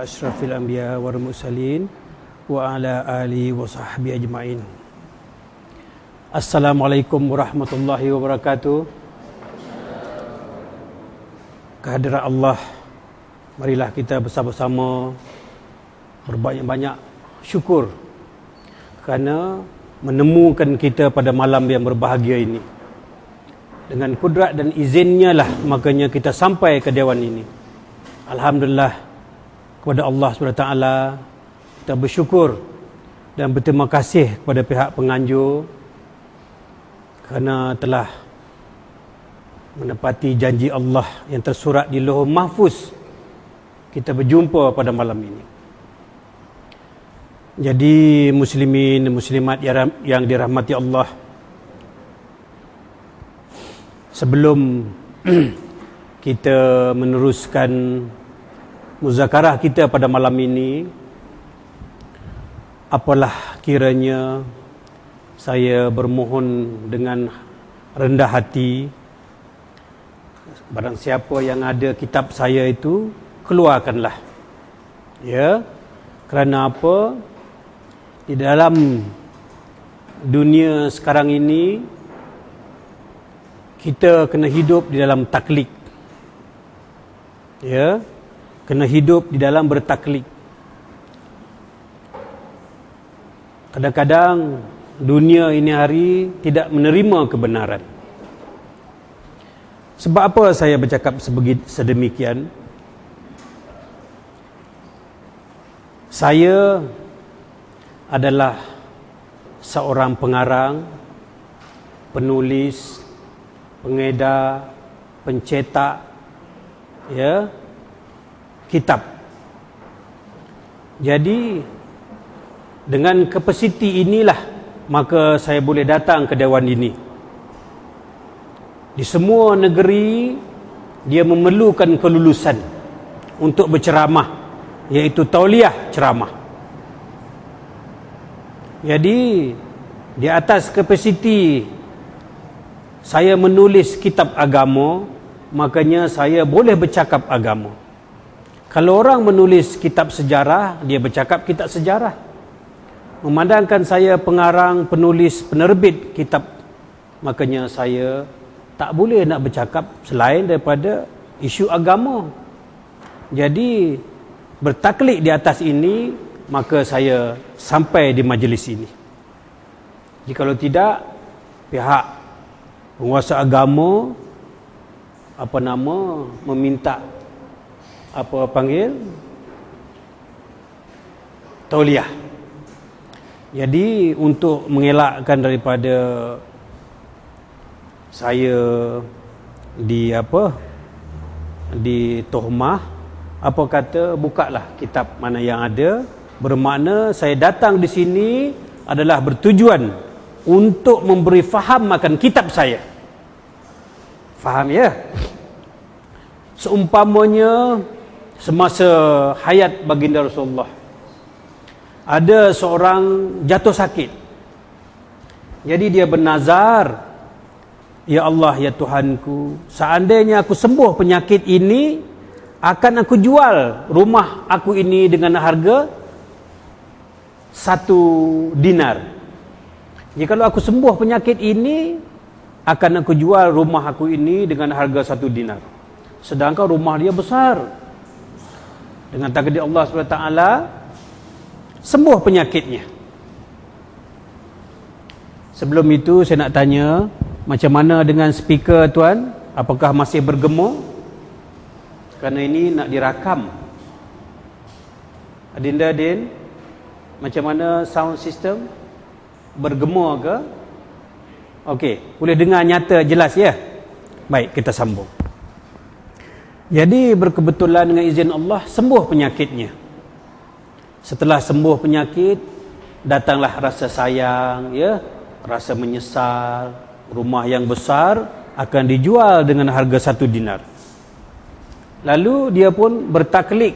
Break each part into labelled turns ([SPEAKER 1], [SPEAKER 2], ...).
[SPEAKER 1] Asyrafil anbiya wal mursalin wa ala alihi wa sahbihi ajma'in. Assalamualaikum warahmatullahi wabarakatuh. Kehadirat Allah, marilah kita bersama-sama berbanyak-banyak syukur kerana menemukan kita pada malam yang berbahagia ini. Dengan kudrat dan izinnya lah makanya kita sampai ke dewan ini. Alhamdulillah, kepada Allah SWT kita bersyukur dan berterima kasih kepada pihak penganjur kerana telah menepati janji Allah yang tersurat di Lauhul Mahfuz. Kita berjumpa pada malam ini. Jadi muslimin dan muslimat yang dirahmati Allah, sebelum kita meneruskan muzakarah kita pada malam ini, apalah kiranya saya bermohon dengan rendah hati, barang siapa yang ada kitab saya itu keluarkanlah, ya. Kerana apa? Di dalam dunia sekarang ini kita kena hidup di dalam taklid, ya. Kena hidup di dalam bertaklid. Kadang-kadang dunia ini hari tidak menerima kebenaran. Sebab apa saya bercakap sedemikian? Saya adalah seorang pengarang, penulis, pengedar, pencetak, ya, kitab. Jadi dengan kapasiti inilah maka saya boleh datang ke dewan ini. Di semua negeri dia memerlukan kelulusan untuk berceramah, iaitu tauliah ceramah. Jadi di atas kapasiti saya menulis kitab agama, makanya saya boleh bercakap agama. Kalau orang menulis kitab sejarah, dia bercakap kitab sejarah. Memandangkan saya pengarang, penulis, penerbit kitab, makanya saya tak boleh nak bercakap selain daripada isu agama. Jadi bertaklid di atas ini, maka saya sampai di majlis ini. Jikalau tidak, pihak penguasa agama meminta tauliah. Jadi untuk mengelakkan daripada saya ditohmah, apa kata, bukalah kitab mana yang ada. Bermakna saya datang di sini adalah bertujuan untuk memberi faham akan kitab saya. Faham, ya? Seumpamanya semasa hayat baginda Rasulullah, ada seorang jatuh sakit. Jadi dia bernazar, ya Allah, ya Tuhanku, seandainya aku sembuh penyakit ini, akan aku jual rumah aku ini dengan harga 1 dinar. Jikalau aku sembuh penyakit ini, akan aku jual rumah aku ini dengan harga 1 dinar. Sedangkan rumah dia besar. Dengan takdir Allah SWT, sembuh penyakitnya. Sebelum itu saya nak tanya, macam mana dengan speaker tuan? Apakah masih bergema? Kerana ini nak dirakam. Adinda Din, macam mana sound system? Bergema ke? Okey, boleh dengar nyata jelas, ya? Baik, kita sambung. Jadi berkebetulan dengan izin Allah sembuh penyakitnya. Setelah sembuh penyakit, datanglah rasa sayang, ya, rasa menyesal. Rumah yang besar akan dijual dengan harga 1 dinar. Lalu dia pun bertaklid,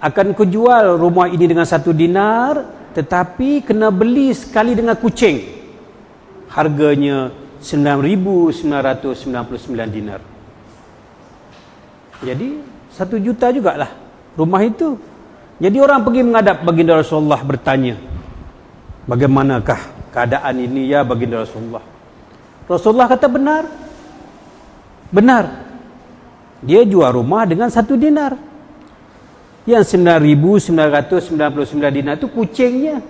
[SPEAKER 1] akan kujual rumah ini dengan 1 dinar, tetapi kena beli sekali dengan kucing. Harganya 9.999 dinar. Jadi 1 juta jugalah rumah itu. Jadi orang pergi menghadap baginda Rasulullah bertanya, bagaimanakah keadaan ini ya baginda Rasulullah? Rasulullah kata benar. Benar. Dia jual rumah dengan 1 dinar. Yang 9.999 dinar itu kucingnya.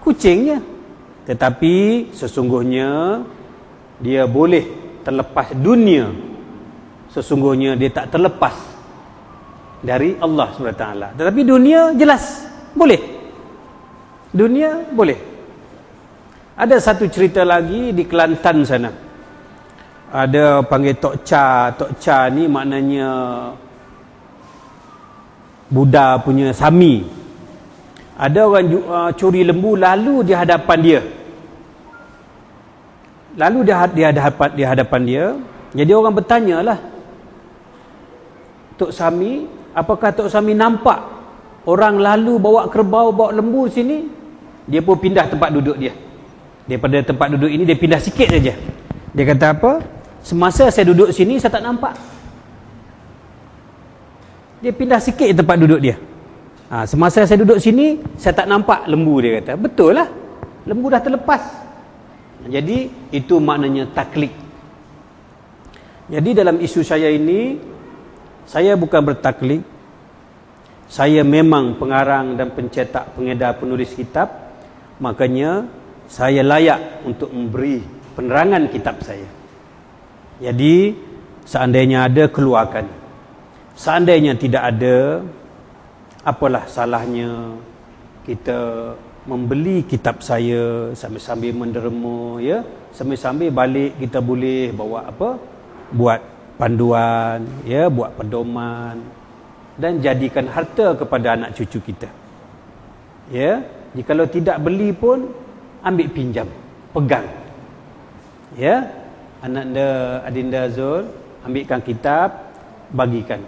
[SPEAKER 1] Kucingnya. Tetapi sesungguhnya dia boleh terlepas dunia. Sesungguhnya dia tak terlepas dari Allah SWT. Tetapi dunia jelas boleh. Dunia boleh. Ada satu cerita lagi di Kelantan sana. Ada panggil Tok Cha. Tok Cha ni maknanya Buddha punya sami. Ada orang curi lembu lalu di hadapan dia. Lalu di hadapan dia. Jadi orang bertanyalah, Tok Sami, apakah Tok Sami nampak orang lalu bawa kerbau, bawa lembu sini? Dia pun pindah tempat duduk dia. Daripada tempat duduk ini dia pindah sikit saja. Dia kata apa? Semasa saya duduk sini saya tak nampak. Dia pindah sikit tempat duduk dia. Semasa saya duduk sini saya tak nampak lembu, dia kata. Betul lah. Lembu dah terlepas. Jadi itu maknanya taklid. Jadi dalam isu saya ini, saya bukan bertaklid. Saya memang pengarang dan pencetak, pengedar, penulis kitab. Makanya saya layak untuk memberi penerangan kitab saya. Jadi seandainya ada, keluarkan. Seandainya tidak ada, apalah salahnya kita membeli kitab saya sambil-sambil menderma, ya, sambil-sambil balik kita boleh bawa apa, buat panduan, ya, buat pedoman dan jadikan harta kepada anak cucu kita. Ya, jikalau tidak beli pun ambil pinjam, pegang. Ya, Adinda Zul ambilkan kitab, bagikan.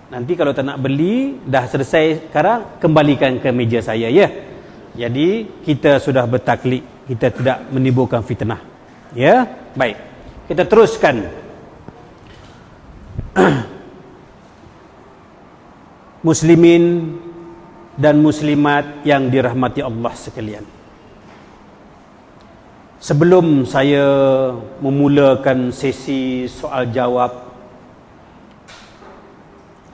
[SPEAKER 1] Nanti kalau tak nak beli, dah selesai sekarang, kembalikan ke meja saya, ya. Jadi kita sudah bertaklid, kita tidak menimbulkan fitnah. Ya, baik. Kita teruskan. Muslimin dan muslimat yang dirahmati Allah sekalian. Sebelum saya memulakan sesi soal jawab,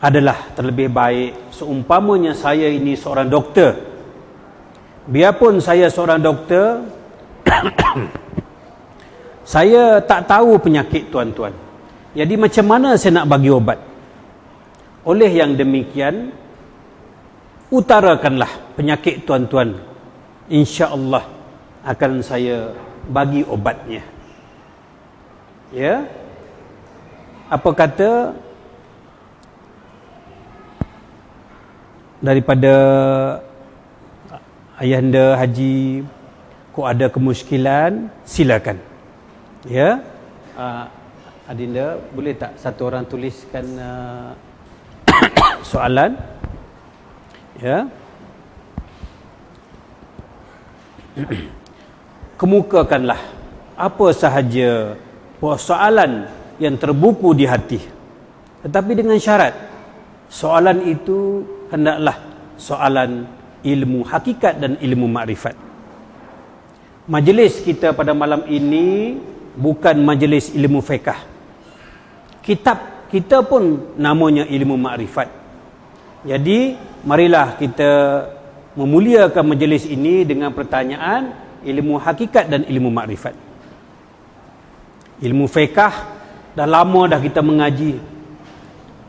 [SPEAKER 1] adalah terlebih baik seumpamanya saya ini seorang doktor. Biarpun saya seorang doktor, saya tak tahu penyakit tuan-tuan. Jadi macam mana saya nak bagi obat? Oleh yang demikian, utarakanlah penyakit tuan-tuan. Insya-Allah akan saya bagi obatnya. Ya. Apa kata daripada Ayahanda Haji, kau ada kemuskilan, silakan. Ya. Adinda, boleh tak satu orang tuliskan soalan? Ya. Kemukakanlah apa sahaja persoalan yang terbuku di hati, tetapi dengan syarat soalan itu hendaklah soalan ilmu hakikat dan ilmu makrifat. Majlis kita pada malam ini bukan majlis ilmu fiqh. Kitab kita pun namanya ilmu makrifat. Jadi marilah kita memuliakan majlis ini dengan pertanyaan ilmu hakikat dan ilmu makrifat. Ilmu fiqh dah lama dah kita mengaji.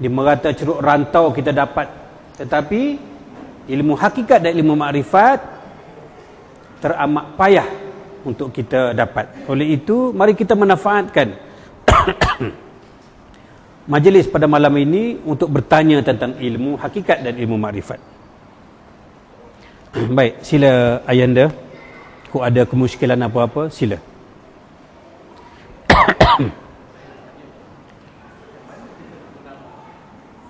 [SPEAKER 1] Di merata ceruk rantau kita dapat. Tetapi ilmu hakikat dan ilmu makrifat teramat payah untuk kita dapat. Oleh itu, mari kita manfaatkan majlis pada malam ini untuk bertanya tentang ilmu hakikat dan ilmu makrifat. Baik, sila Ayanda. Kau ada kemuskilan apa-apa, sila.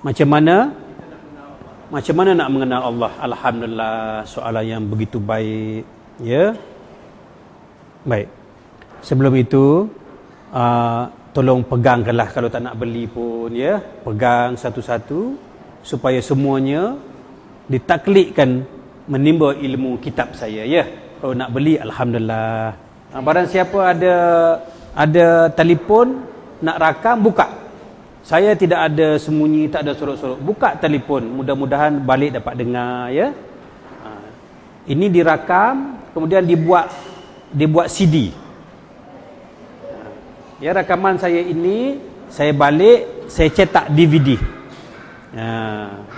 [SPEAKER 1] Macam mana nak mengenal Allah? Alhamdulillah, soalan yang begitu baik. Ya. Baik. Sebelum itu, tolong pegangkanlah kalau tak nak beli pun, ya, pegang satu-satu supaya semuanya ditaklikkan menimba ilmu kitab saya, ya. Kalau nak beli, alhamdulillah. Barang siapa ada telefon nak rakam, buka. Saya tidak ada sembunyi, tak ada sorok-sorok. Buka telefon, mudah-mudahan balik dapat dengar, ya. Ini dirakam, kemudian dibuat CD. Ya, rakaman saya ini saya balik, saya cetak DVD.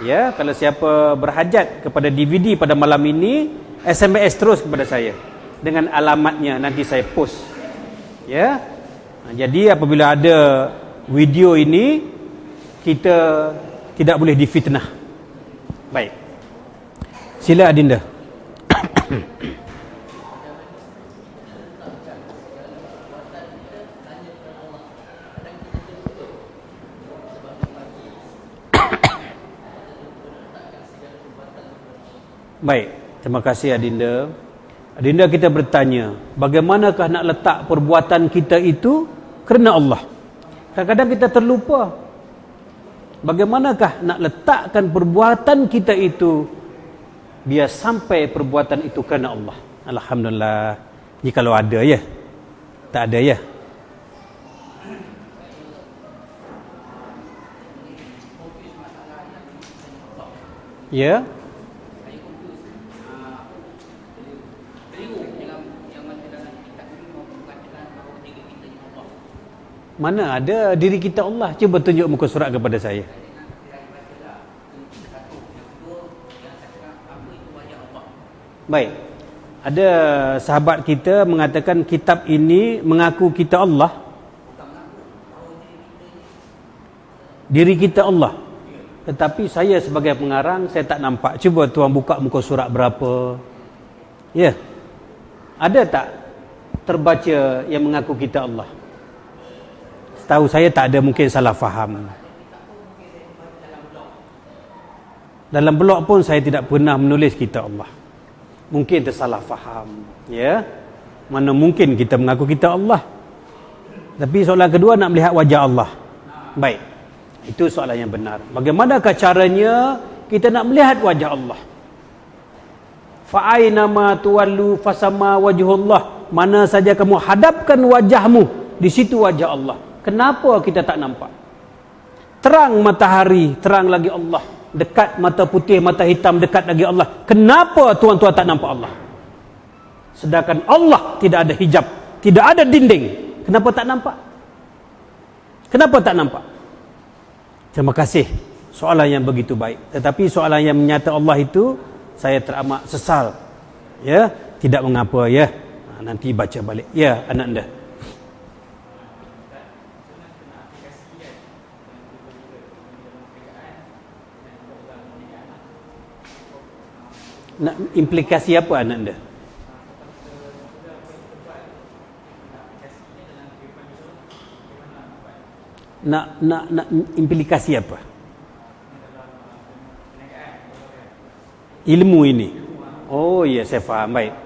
[SPEAKER 1] Ya, kalau siapa berhajat kepada DVD pada malam ini, SMS terus kepada saya dengan alamatnya, nanti saya post. Ya. Jadi apabila ada video ini, kita tidak boleh difitnah. Baik. Sila Adinda. Baik, terima kasih Adinda. Adinda, kita bertanya, bagaimanakah nak letak perbuatan kita itu kerana Allah? Kadang-kadang kita terlupa. Bagaimanakah nak letakkan perbuatan kita itu biar sampai perbuatan itu kerana Allah? Alhamdulillah. Jikalau ada, ya. Tak ada, ya. Ya. Mana ada diri kita Allah? Cuba tunjuk muka surat kepada saya. Baik. Ada sahabat kita mengatakan kitab ini mengaku kita Allah. Diri kita Allah. Tetapi saya sebagai pengarang, saya tak nampak. Cuba tuan buka muka surat berapa. Ya. Ada tak terbaca yang mengaku kita Allah? Tahu saya tak ada, mungkin salah faham. Dalam blog pun saya tidak pernah menulis kita Allah. Mungkin tersalah faham, ya. Mana mungkin kita mengaku kita Allah. Tapi soalan kedua, nak melihat wajah Allah. Baik. Itu soalan yang benar. Bagaimanakah caranya kita nak melihat wajah Allah? Fa aina ma tuwallu fasama wajhullah. Mana saja kamu hadapkan wajahmu, di situ wajah Allah. Kenapa kita tak nampak? Terang matahari, terang lagi Allah. Dekat mata putih, mata hitam, dekat lagi Allah. Kenapa tuan-tuan tak nampak Allah? Sedangkan Allah tidak ada hijab, tidak ada dinding. Kenapa tak nampak? Kenapa tak nampak? Terima kasih. Soalan yang begitu baik. Tetapi soalan yang menyata Allah itu, saya teramat sesal. Ya, tidak mengapa, ya. Nanti baca balik. Ya, anak anda. Nak implikasi apa anak anda? Nak implikasi apa? Ilmu ini. Oh ya, saya faham. Baik.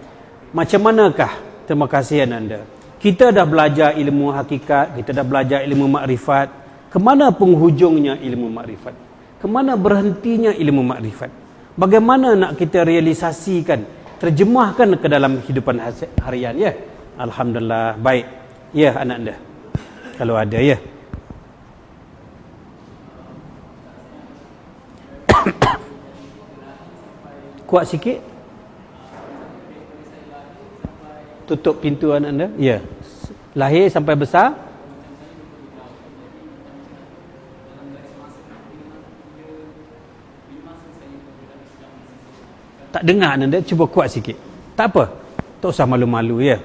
[SPEAKER 1] Macam manakah? Terima kasih anak anda. Kita dah belajar ilmu hakikat, kita dah belajar ilmu makrifat. Kemana penghujungnya ilmu makrifat? Kemana berhentinya ilmu makrifat? Bagaimana nak kita realisasikan, terjemahkan ke dalam kehidupan harian, ya? Alhamdulillah. Baik. Ya, anak anda. Kalau ada, ya. Kuat sikit. Tutup pintu anak anda. Ya. Lahir sampai besar. Tak dengar anda, cuba kuat sikit. Tak apa. Tak usah malu-malu, ya.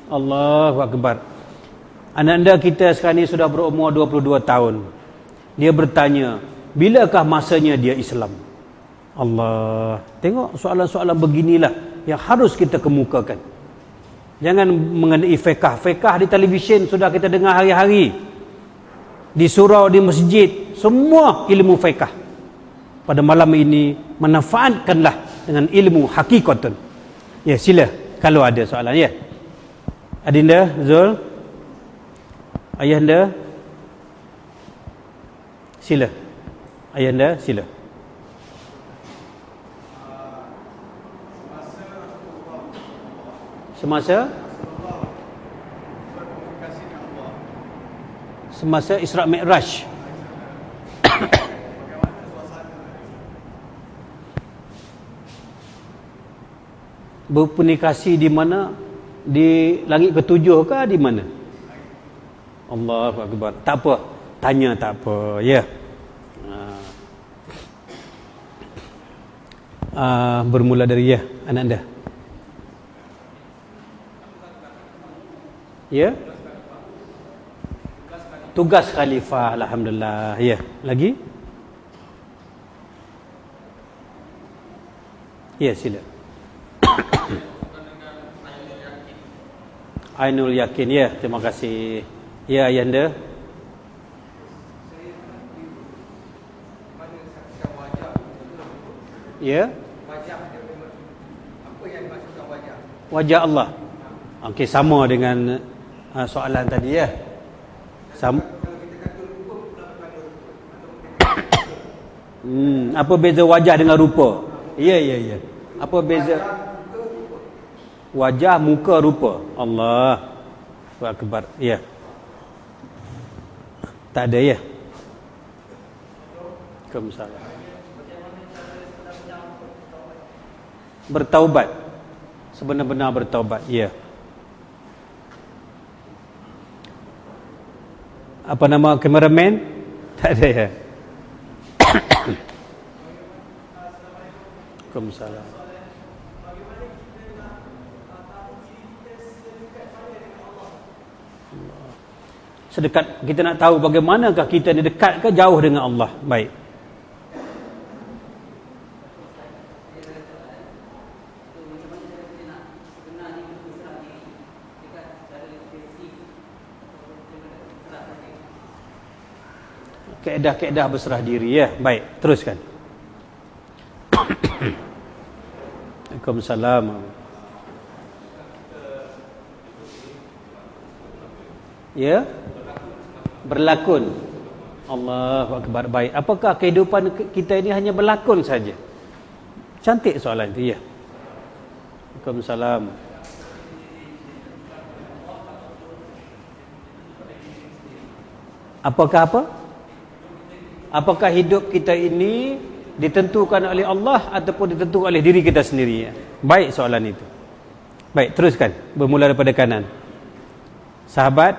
[SPEAKER 1] Allahu Akbar. Anak anda kita sekarang ni sudah berumur 22 tahun. Dia bertanya, bilakah masanya dia Islam? Allah. Tengok soalan-soalan beginilah yang harus kita kemukakan. Jangan mengenai fiqh. Fiqh di televisyen sudah kita dengar hari-hari. Di surau, di masjid, semua ilmu fiqh. pada malam ini, manfaatkanlah dengan ilmu hakikatun. Ya, sila kalau ada soalan, ya. Adinda Zul, ayahanda, sila. Ayahanda, sila. Semasa Isra Mi'raj. Berkomunikasi di mana? Di langit ketujuh ke di mana? Allahu Akbar. Tak apa, tanya tak apa, ya. Bermula dari ya, anak anda. Ya. Tugas khalifah, alhamdulillah. Ya, lagi? Ya, sila. Ainul Yakin, ya, terima kasih. Ya, ayahanda. Ya. Wajah Allah. Okey, sama dengan soalan tadi, ya. Apa beza wajah dengan rupa? Ya. Apa beza wajah, muka, rupa? Allah Akbar. Ya. Tak ada, ya. Waalaikumsalam. Bertaubat. Sebenar-benar bertaubat, ya. Apa nama kameraman? Tak ada, ya. Waalaikumsalam. Sedekat kita nak tahu bagaimanakah kita ni, dekat ke jauh dengan Allah. Baik. Kaedah-kaedah berserah diri, ya. Baik, teruskan. Waalaikumsalam. Ya. Berlakon. Allahu Akbar. Baik. Apakah kehidupan kita ini hanya berlakon saja? Cantik soalan itu, ya. Waalaikumsalam. Apakah apa? Apakah hidup kita ini ditentukan oleh Allah ataupun ditentukan oleh diri kita sendiri? Baik soalan itu. Baik, teruskan. Bermula daripada kanan. Sahabat.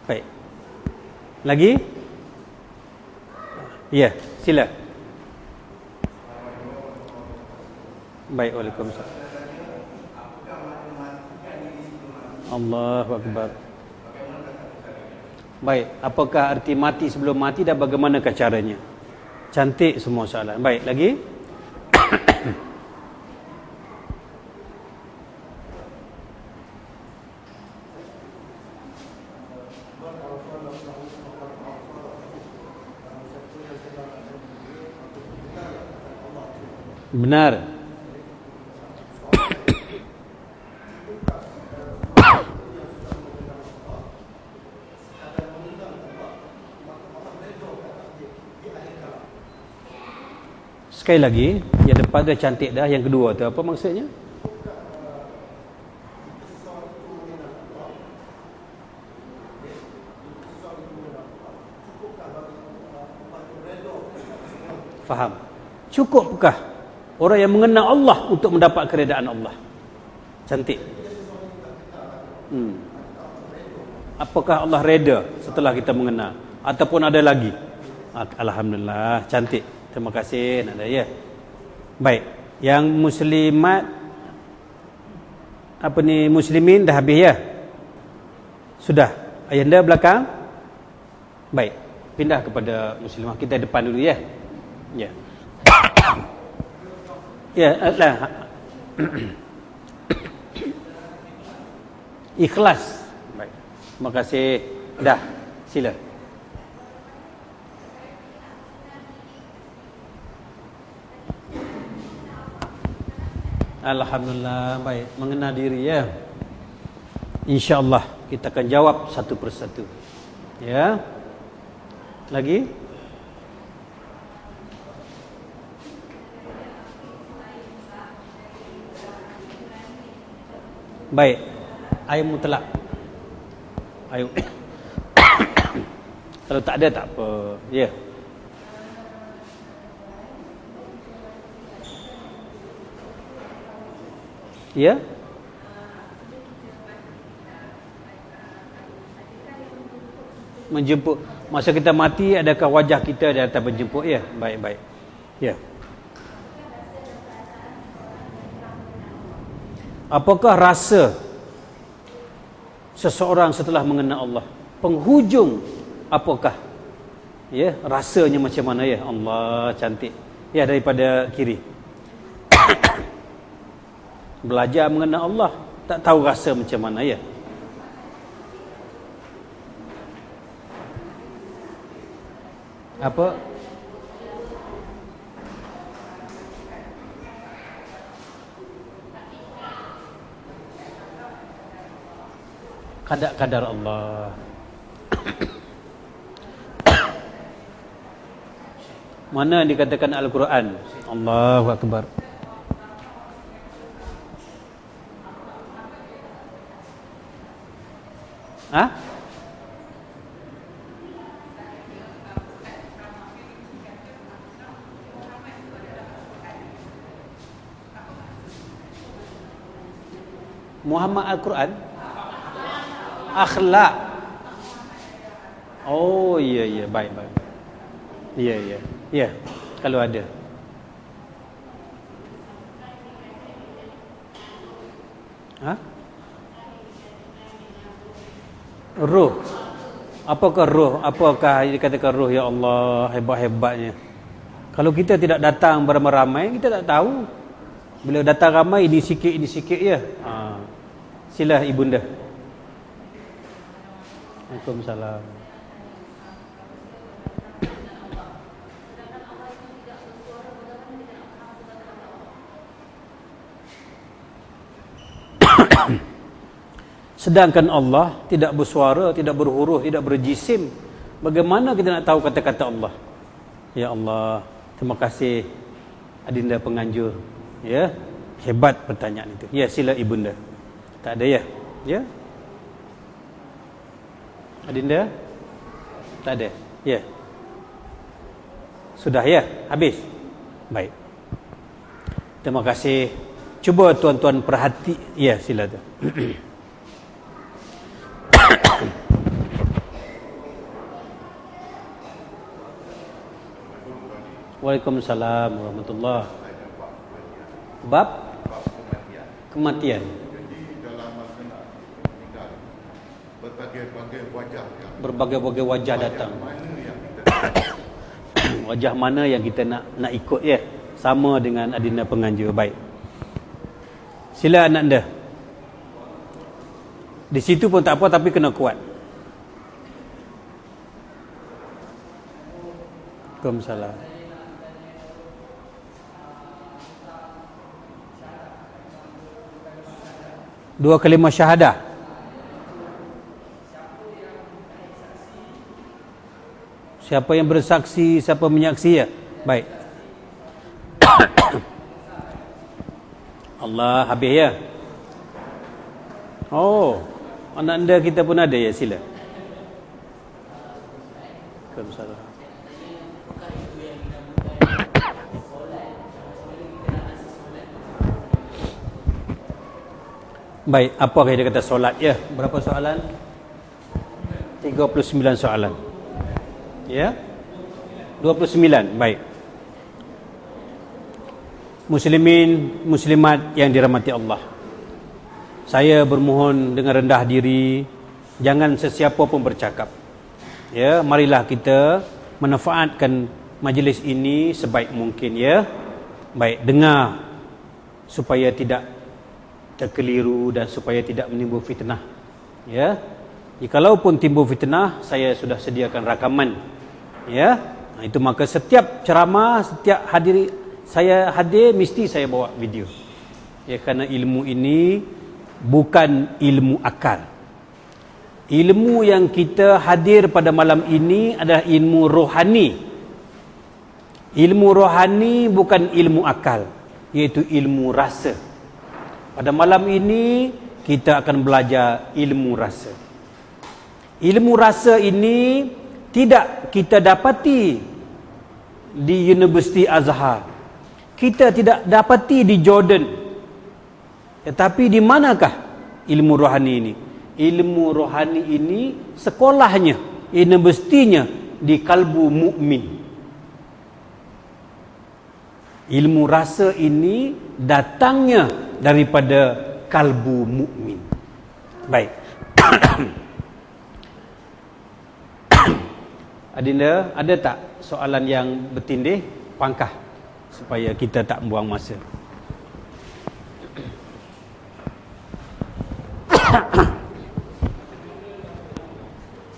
[SPEAKER 1] Baik. Lagi? Ya, sila. Baik, waalaikumsalam. Allahu Akbar. Baik, apakah arti mati sebelum mati dan bagaimanakah caranya? Cantik semua soalan. Baik, lagi? Benar. Sekali lagi, yang depan dah cantik dah, yang kedua tu apa maksudnya? Faham. Cukupkah orang yang mengenal Allah untuk mendapat keredaan Allah? Cantik. Apakah Allah reda setelah kita mengenal? Ataupun ada lagi? Alhamdulillah, cantik. Terima kasih, Nada, ya. Baik, yang muslimat apa ni, muslimin dah habis, ya? Sudah. Ayahanda belakang. Baik, pindah kepada muslimah. Kita depan dulu, ya. Ya. Ya, lah. Ikhlas. Baik. Terima kasih. Dah, sila. Alhamdulillah, baik. Mengenal diri ya. InsyaAllah kita akan jawab satu persatu. Ya. Lagi? Baik. Air mutlak. Air. Kalau tak ada tak apa. Ya. Ya. Menjemput masa kita mati, adakah wajah kita datang menjemput? Ya, baik-baik. Ya. Apakah rasa seseorang setelah mengenal Allah? Penghujung apakah? Ya, rasanya macam mana ya? Allah cantik. Ya, daripada kiri. Belajar mengenal Allah, tak tahu rasa macam mana ya. Apa? Kadar-kadar Allah. Mana dikatakan Al-Quran? Allahu Akbar. Ha? Muhammad Al-Quran? Akhlak. Oh, ya, baik. Ya, kalau ada. Ha? Ruh. Apakah ruh? Apakah dikatakan ruh? Ya Allah, hebat-hebatnya. Kalau kita tidak datang beramai-ramai, kita tak tahu. Bila datang ramai, ini sikit ya. Sila ibunda. Waalaikumsalam. Sedangkan Allah tidak bersuara, tidak berhuruf, tidak berjisim. Bagaimana kita nak tahu kata-kata Allah? Ya Allah, terima kasih Adinda penganjur. Ya, hebat pertanyaan itu. Ya, sila ibunda. Tak ada ya? Ya. Adinda? Tak ada. Ya. Sudah ya? Habis. Baik. Terima kasih. Cuba tuan-tuan perhati. Ya, sila tu. Waalaikumsalam warahmatullahi. Bab kematian.
[SPEAKER 2] Jadi dalam masa nak meninggal, berbagai-bagai wajah.
[SPEAKER 1] Berbagai-bagai wajah datang.
[SPEAKER 2] Mana yang kita
[SPEAKER 1] Wajah mana yang kita nak ikut ya? Sama dengan Adinda penganjur. Baik. Sila anak anda. Di situ pun tak apa, tapi kena kuat. Waalaikumsalam. Dua kalimah syahadah. Siapa yang bersaksi, siapa menyaksi ya? Baik. Allah, habis ya? Oh, anak anda kita pun ada ya, sila. Waalaikumsalam. Baik, apa dia kata solat ya? Berapa soalan? 39 soalan. Ya? 29, baik. Muslimin, muslimat yang dirahmati Allah. Saya bermohon dengan rendah diri, jangan sesiapa pun bercakap. Ya, marilah kita manfaatkan majlis ini sebaik mungkin ya. Baik, dengar supaya tidak terkeliru dan supaya tidak menimbul fitnah. Ya. Jikalaupun timbul fitnah, saya sudah sediakan rakaman. Ya. Itu maka setiap ceramah, setiap saya hadir mesti saya bawa video. Ya, kerana ilmu ini bukan ilmu akal. Ilmu yang kita hadir pada malam ini adalah ilmu rohani. Ilmu rohani bukan ilmu akal, iaitu ilmu rasa. Pada malam ini kita akan belajar ilmu rasa. Ilmu rasa ini tidak kita dapati di Universiti Azhar. Kita tidak dapati di Jordan. Tetapi di manakah ilmu rohani ini? Ilmu rohani ini sekolahnya, universitinya di kalbu mukmin. Ilmu rasa ini datangnya daripada kalbu mukmin. Baik. Adinda, ada tak soalan yang bertindih? Pangkah supaya kita tak buang masa.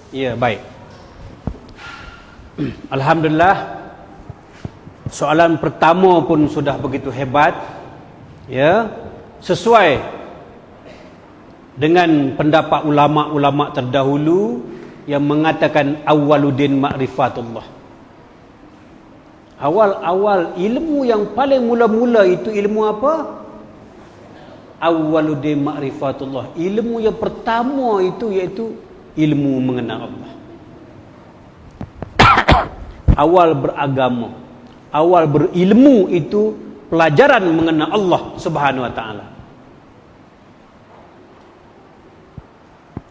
[SPEAKER 1] Ya, baik. Alhamdulillah, soalan pertama pun sudah begitu hebat. Ya, sesuai dengan pendapat ulama-ulama terdahulu yang mengatakan awwaluddin ma'rifatullah. Awal-awal ilmu yang paling mula-mula itu ilmu apa? Awwaluddin ma'rifatullah. Ilmu yang pertama itu iaitu ilmu mengenal Allah. Awal beragama, awal berilmu itu pelajaran mengenal Allah Subhanahu wa taala.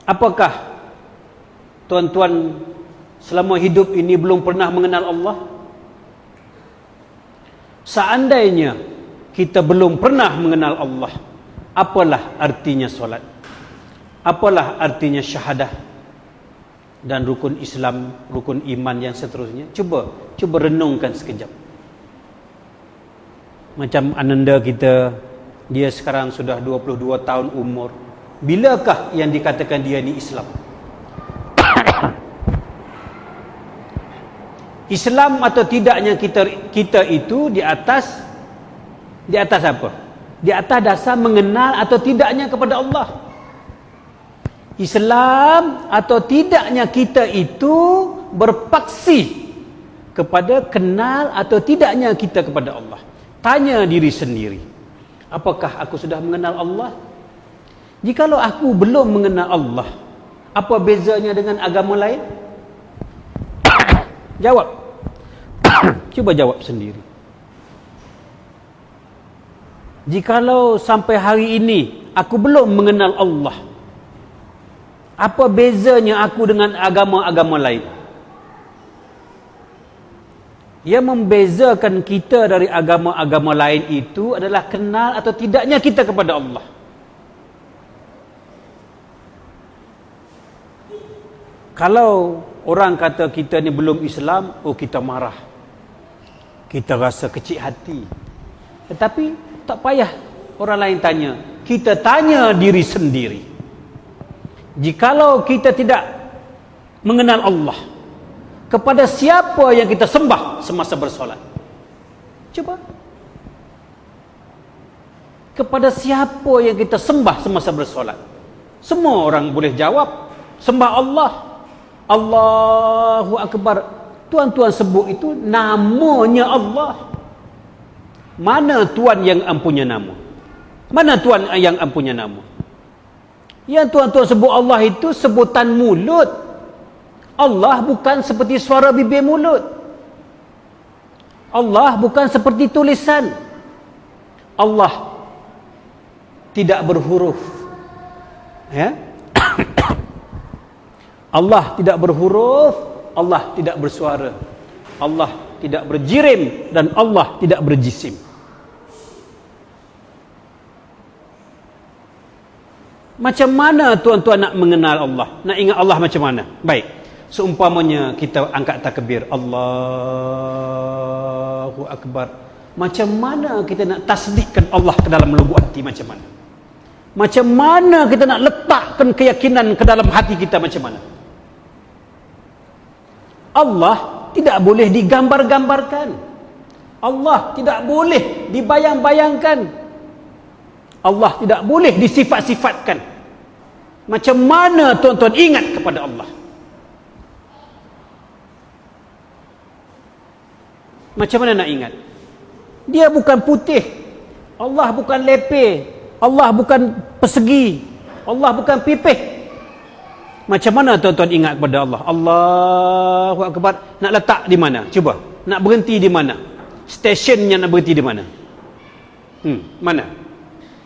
[SPEAKER 1] Apakah tuan-tuan selama hidup ini belum pernah mengenal Allah? Seandainya kita belum pernah mengenal Allah, apalah artinya solat? Apalah artinya syahadah dan rukun Islam, rukun iman yang seterusnya? Cuba renungkan sekejap. Macam ananda kita, dia sekarang sudah 22 tahun umur. Bilakah yang dikatakan dia ni Islam? Islam atau tidaknya kita itu di atas apa? Di atas dasar mengenal atau tidaknya kepada Allah. Islam atau tidaknya kita itu berpaksi kepada kenal atau tidaknya kita kepada Allah. Tanya diri sendiri, apakah aku sudah mengenal Allah? Jikalau aku belum mengenal Allah, apa bezanya dengan agama lain? Jawab. Cuba jawab sendiri. Jikalau sampai hari ini aku belum mengenal Allah, apa bezanya aku dengan agama-agama lain? Yang membezakan kita dari agama-agama lain itu adalah kenal atau tidaknya kita kepada Allah. Kalau orang kata kita ni belum Islam, oh kita marah, kita rasa kecil hati. Tetapi tak payah orang lain tanya, kita tanya diri sendiri. Jikalau kita tidak mengenal Allah, kepada siapa yang kita sembah semasa bersolat? Cuba. Kepada siapa yang kita sembah semasa bersolat? Semua orang boleh jawab, sembah Allah. Allahu Akbar. Tuan-tuan sebut itu namanya Allah. Mana tuan yang ampunya nama? Mana tuan yang ampunya nama? Yang tuan-tuan sebut Allah itu sebutan mulut. Allah bukan seperti suara bibir mulut. Allah bukan seperti tulisan. Allah tidak berhuruf. Ya? Allah tidak berhuruf, Allah tidak bersuara, Allah tidak berjirim, dan Allah tidak berjisim. Macam mana tuan-tuan nak mengenal Allah? Nak ingat Allah macam mana? Baik, seumpamanya kita angkat takbir, Allahu Akbar. Macam mana kita nak tasdikkan Allah ke dalam lubuk hati? Macam mana? Macam mana kita nak letakkan keyakinan ke dalam hati kita? Macam mana? Allah tidak boleh digambar-gambarkan. Allah tidak boleh dibayang-bayangkan. Allah tidak boleh disifat-sifatkan. Macam mana tuan-tuan ingat kepada Allah? Macam mana nak ingat? Dia bukan putih, Allah bukan lepeh, Allah bukan persegi, Allah bukan pipih. Macam mana tuan-tuan ingat kepada Allah? Allahu Akbar. Nak letak di mana? Cuba. Nak berhenti di mana? Stesen yang nak berhenti di mana? Mana?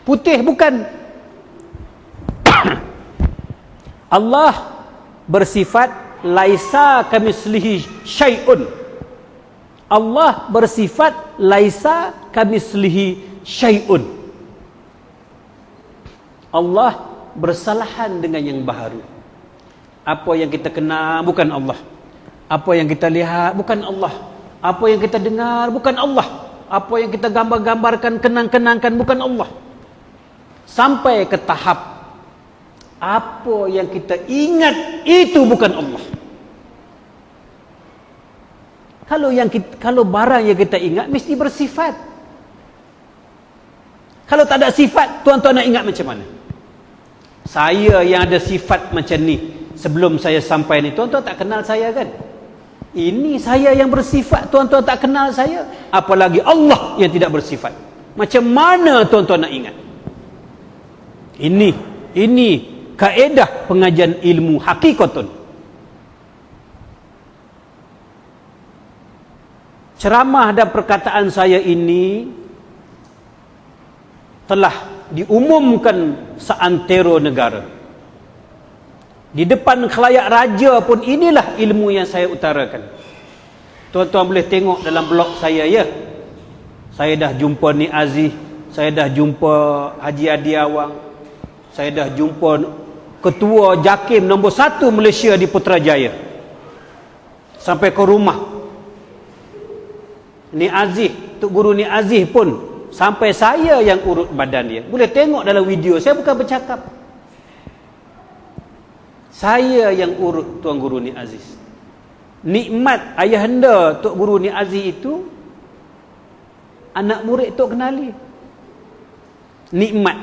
[SPEAKER 1] Putih bukan. Allah bersifat laisa kamislihi syai'un. Allah bersifat laisa kamislihi syai'un. Allah bersalahan dengan yang baharu. Apa yang kita kenal bukan Allah. Apa yang kita lihat bukan Allah. Apa yang kita dengar bukan Allah. Apa yang kita gambar-gambarkan, kenang-kenangkan bukan Allah. Sampai ke tahap apa yang kita ingat itu bukan Allah. Kalau barang yang kita ingat mesti bersifat. Kalau tak ada sifat, tuan-tuan nak ingat macam mana? Saya yang ada sifat macam ni, sebelum saya sampai ni, tuan-tuan tak kenal saya kan? Ini saya yang bersifat, tuan-tuan tak kenal saya. Apalagi Allah yang tidak bersifat. Macam mana tuan-tuan nak ingat? Ini kaedah pengajian ilmu hakikatun. Ceramah dan perkataan saya ini telah diumumkan seantero negara. Di depan khalayak raja pun inilah ilmu yang saya utarakan. Tuan-tuan boleh tengok dalam blog saya ya. Saya dah jumpa Ni Aziz, saya dah jumpa Haji Adi Awang, saya dah jumpa Ketua JAKIM nombor 1 Malaysia di Putrajaya. Sampai ke rumah Ni Aziz, Tok Guru Ni Aziz pun sampai saya yang urut badan dia. Boleh tengok dalam video, saya bukan bercakap. Saya yang urut Tuan Guru Ni Aziz. Nikmat ayahanda Tok Guru Ni Aziz itu anak murid Tok kenali. Nikmat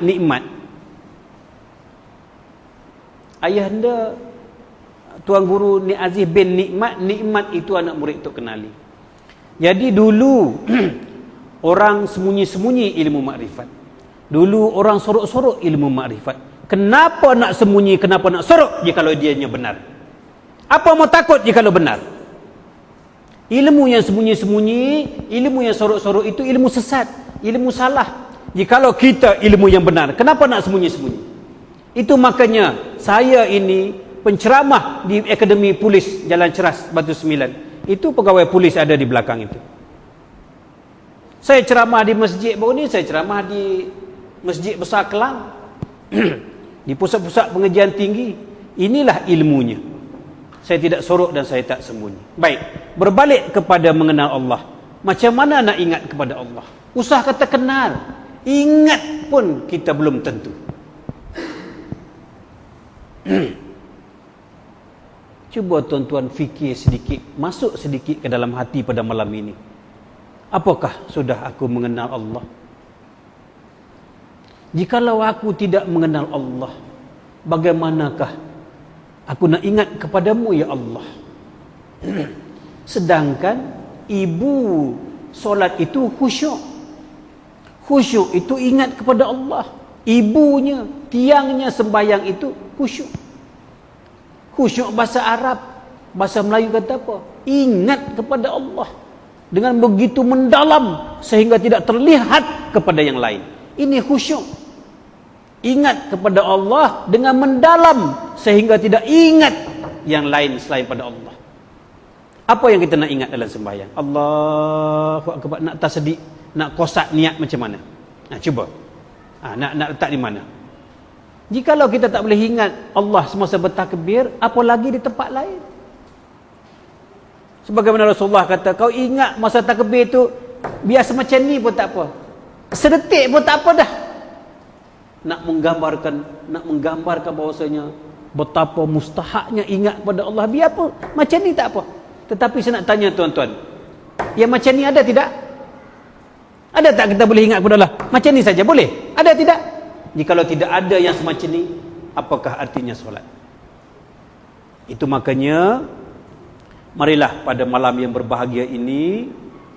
[SPEAKER 1] ayahanda Tuan Guru Ni Aziz bin Nikmat itu anak murid Tok kenali. Jadi dulu orang sembunyi-sembunyi ilmu makrifat. Dulu orang sorok-sorok ilmu makrifat. Kenapa nak sembunyi, kenapa nak sorok jikalau dianya benar? Apa mau takut jikalau benar? Ilmu yang sembunyi-sembunyi, ilmu yang sorok-sorok itu ilmu sesat, ilmu salah. Jikalau kita ilmu yang benar, kenapa nak sembunyi-sembunyi? Itu makanya saya ini penceramah di Akademi Polis Jalan Ceras Batu Sembilan. Itu pegawai polis ada di belakang itu. Saya ceramah di masjid baru ni, saya ceramah di Masjid Besar Kelang. Di pusat-pusat pengajian tinggi. Inilah ilmunya. Saya tidak sorok dan saya tak sembunyi. Baik, berbalik kepada mengenal Allah. Macam mana nak ingat kepada Allah? Usah kata kenal, ingat pun kita belum tentu. Cuba tuan-tuan fikir sedikit, masuk sedikit ke dalam hati pada malam ini. Apakah sudah aku mengenal Allah? Jikalau aku tidak mengenal Allah, bagaimanakah aku nak ingat kepadamu ya Allah? Sedangkan ibu solat itu khusyuk. Khusyuk itu ingat kepada Allah. Ibunya, tiangnya sembahyang itu khusyuk. Khusyuk bahasa Arab, bahasa Melayu kata apa? Ingat kepada Allah dengan begitu mendalam sehingga tidak terlihat kepada yang lain. Ini khusyuk. Ingat kepada Allah dengan mendalam sehingga tidak ingat yang lain selain pada Allah. Apa yang kita nak ingat dalam sembahyang? Allahu Akbar. Nak tasdik, nak kosak niat macam mana? Cuba. Nak letak di mana? Jikalau kita tak boleh ingat Allah semasa bertakbir, apa lagi di tempat lain? Sebagaimana Rasulullah kata, kau ingat masa takbir tu biasa macam ni pun tak apa. Sedetik pun tak apa dah. Nak menggambarkan bahawasanya betapa mustahaknya ingat kepada Allah, biar apa macam ni tak apa. Tetapi saya nak tanya tuan-tuan, yang macam ni ada tidak? Ada tak kita boleh ingat kepada Allah macam ni saja? Boleh? Ada tidak? Jikalau tidak ada yang semacam ini, apakah artinya solat? Itu makanya marilah pada malam yang berbahagia ini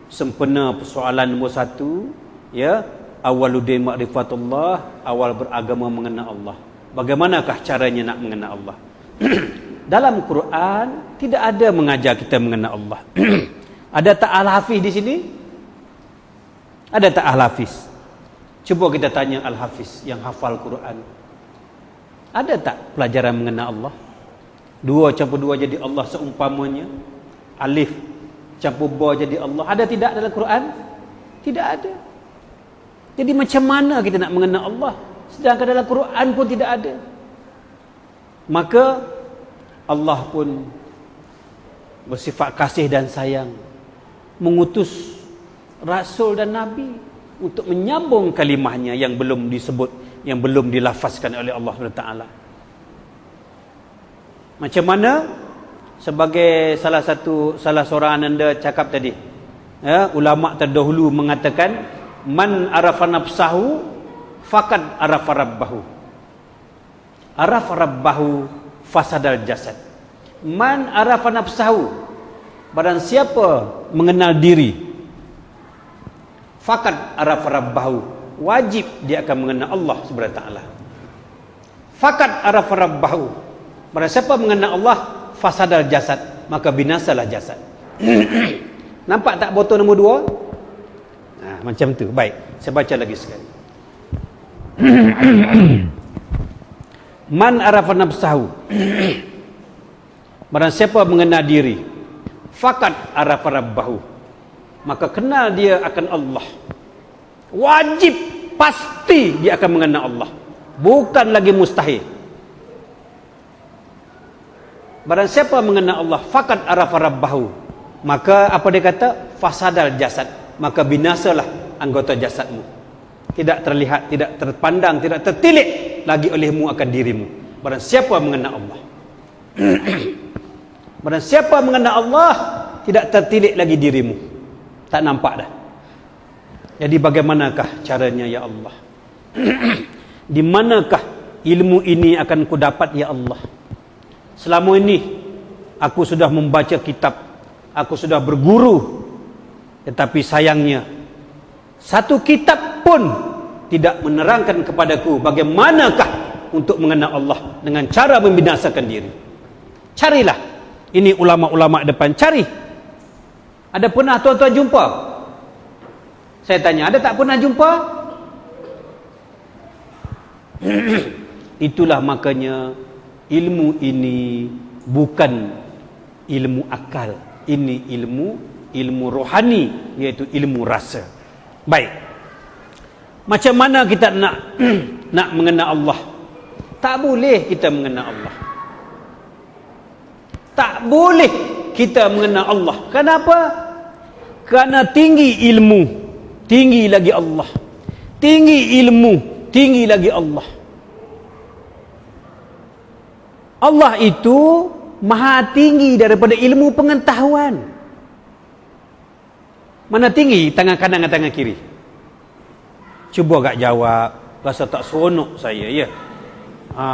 [SPEAKER 1] sempena persoalan nombor 1, ya, awaluddin ma'rifatullah, awal beragama mengenal Allah. Bagaimanakah caranya nak mengenal Allah? Dalam Quran tidak ada mengajar kita mengenal Allah. Ada tak Al-Hafiz di sini? Ada tak Al-Hafiz? Cuba kita tanya Al-Hafiz yang hafal Quran. Ada tak pelajaran mengenal Allah? 2 campur 2 jadi Allah seumpamanya. Alif campur ba jadi Allah. Ada tidak dalam Quran? Tidak ada. Jadi macam mana kita nak mengenal Allah sedangkan dalam Quran pun tidak ada? Maka Allah pun bersifat kasih dan sayang, mengutus Rasul dan Nabi untuk menyambung kalimahnya yang belum disebut, yang belum dilafazkan oleh Allah SWT. Macam mana? Sebagai salah seorang anda cakap tadi, ya, ulama terdahulu mengatakan, man arafa nafsahu faqad arafa rabbahu. Arafa rabbahu fasadal jasad. Man arafa nafsahu, barang siapa mengenal diri, faqad arafa rabbahu, wajib dia akan mengenal Allah Subhanahu wa taala. Faqad arafa rabbahu, barang siapa mengenal Allah, fasadal jasad, maka binasalah jasad. Nampak tak botol nombor 2? Macam tu. Baik, saya baca lagi sekali. Man arafa nafsahu, barang siapa mengenal diri, faqad arafa rabbahu, maka kenal dia akan Allah. Wajib, pasti dia akan mengenal Allah, bukan lagi mustahil. Barang siapa mengenal Allah, faqad arafa rabbahu, maka apa dia kata? Fasadal jasad, maka binasalah anggota jasadmu. Tidak terlihat, tidak terpandang, tidak tertilik lagi olehmu akan dirimu. Barang siapa mengenal Allah. Barang siapa mengenal Allah, tidak tertilik lagi dirimu. Tak nampak dah. Jadi bagaimanakah caranya ya Allah? Di manakah ilmu ini akan ku dapat ya Allah? Selama ini aku sudah membaca kitab, aku sudah berguru, tetapi sayangnya satu kitab pun tidak menerangkan kepadaku bagaimanakah untuk mengenal Allah dengan cara membinasakan diri. Carilah. Ini ulama-ulama depan, cari. Ada pernah tuan-tuan jumpa? Saya tanya, ada tak pernah jumpa? Itulah makanya ilmu ini bukan ilmu akal. Ini ilmu rohani, iaitu ilmu rasa. Baik. Macam mana kita nak mengenal Allah? Tak boleh kita mengenal Allah. Tak boleh kita mengenal Allah. Kenapa? Kerana tinggi ilmu, tinggi lagi Allah. Tinggi ilmu, tinggi lagi Allah. Allah itu maha tinggi daripada ilmu pengetahuan. Mana tinggi tangan kanan dan tangan kiri? Cuba gak jawab. Rasa tak seronok saya, ya.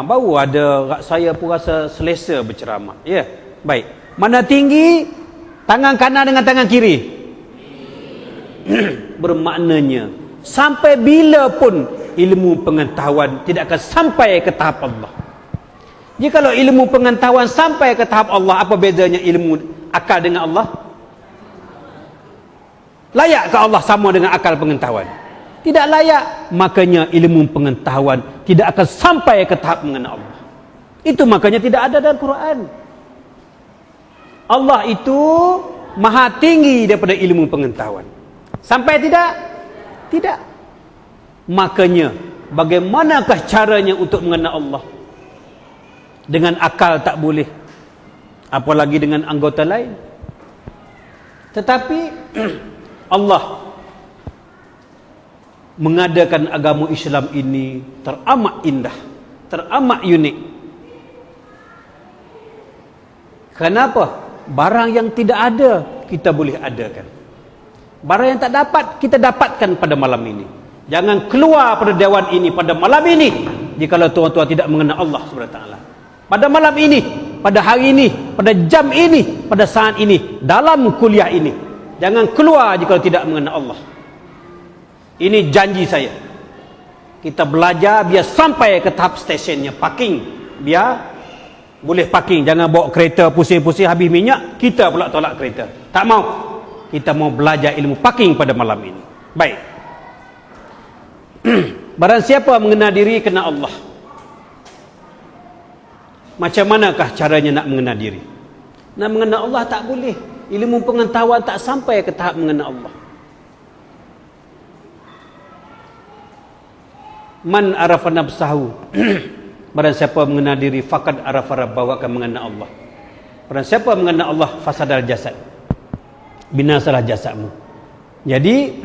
[SPEAKER 1] Baru ada rak saya pun rasa selesa berceramah, ya. Baik. Mana tinggi tangan kanan dengan tangan kiri? Bermaknanya sampai bila pun ilmu pengetahuan tidak akan sampai ke tahap Allah. Jikalau ilmu pengetahuan sampai ke tahap Allah, apa bezanya ilmu akal dengan Allah? Layakkah Allah sama dengan akal pengetahuan? Tidak layak. Makanya ilmu pengetahuan tidak akan sampai ke tahap mengenal Allah. Itu makanya tidak ada dalam Quran. Allah itu maha tinggi daripada ilmu pengetahuan. Sampai tidak? Tidak. Makanya bagaimanakah caranya untuk mengenal Allah? Dengan akal tak boleh, apalagi dengan anggota lain. Tetapi Allah mengadakan agama Islam ini teramat indah, teramat unik. Kenapa? Barang yang tidak ada kita boleh adakan. Barang yang tak dapat kita dapatkan pada malam ini. Jangan keluar pada dewan ini pada malam ini jikalau tuan-tuan tidak mengenal Allah Subhanahu Wa Taala. Pada malam ini, pada hari ini, pada jam ini, pada saat ini, dalam kuliah ini, jangan keluar jikalau tidak mengenal Allah. Ini janji saya. Kita belajar biar sampai ke tahap stesen parking, biar boleh parking. Jangan bawa kereta pusing-pusing habis minyak, kita pula tolak kereta. Tak mau. Kita mau belajar ilmu parking pada malam ini. Baik. Barang siapa mengenal diri, kenal Allah. Macam manakah caranya nak mengenal diri? Nak mengenal Allah tak boleh. Ilmu pengetahuan tak sampai ke tahap mengenal Allah. Man arafa nafsahu. Barang siapa mengenal diri, faqad arafa rabbahu, akan mengenal Allah. Barang siapa mengenal Allah, fasadal jasad. Binasalah jasadmu. Jadi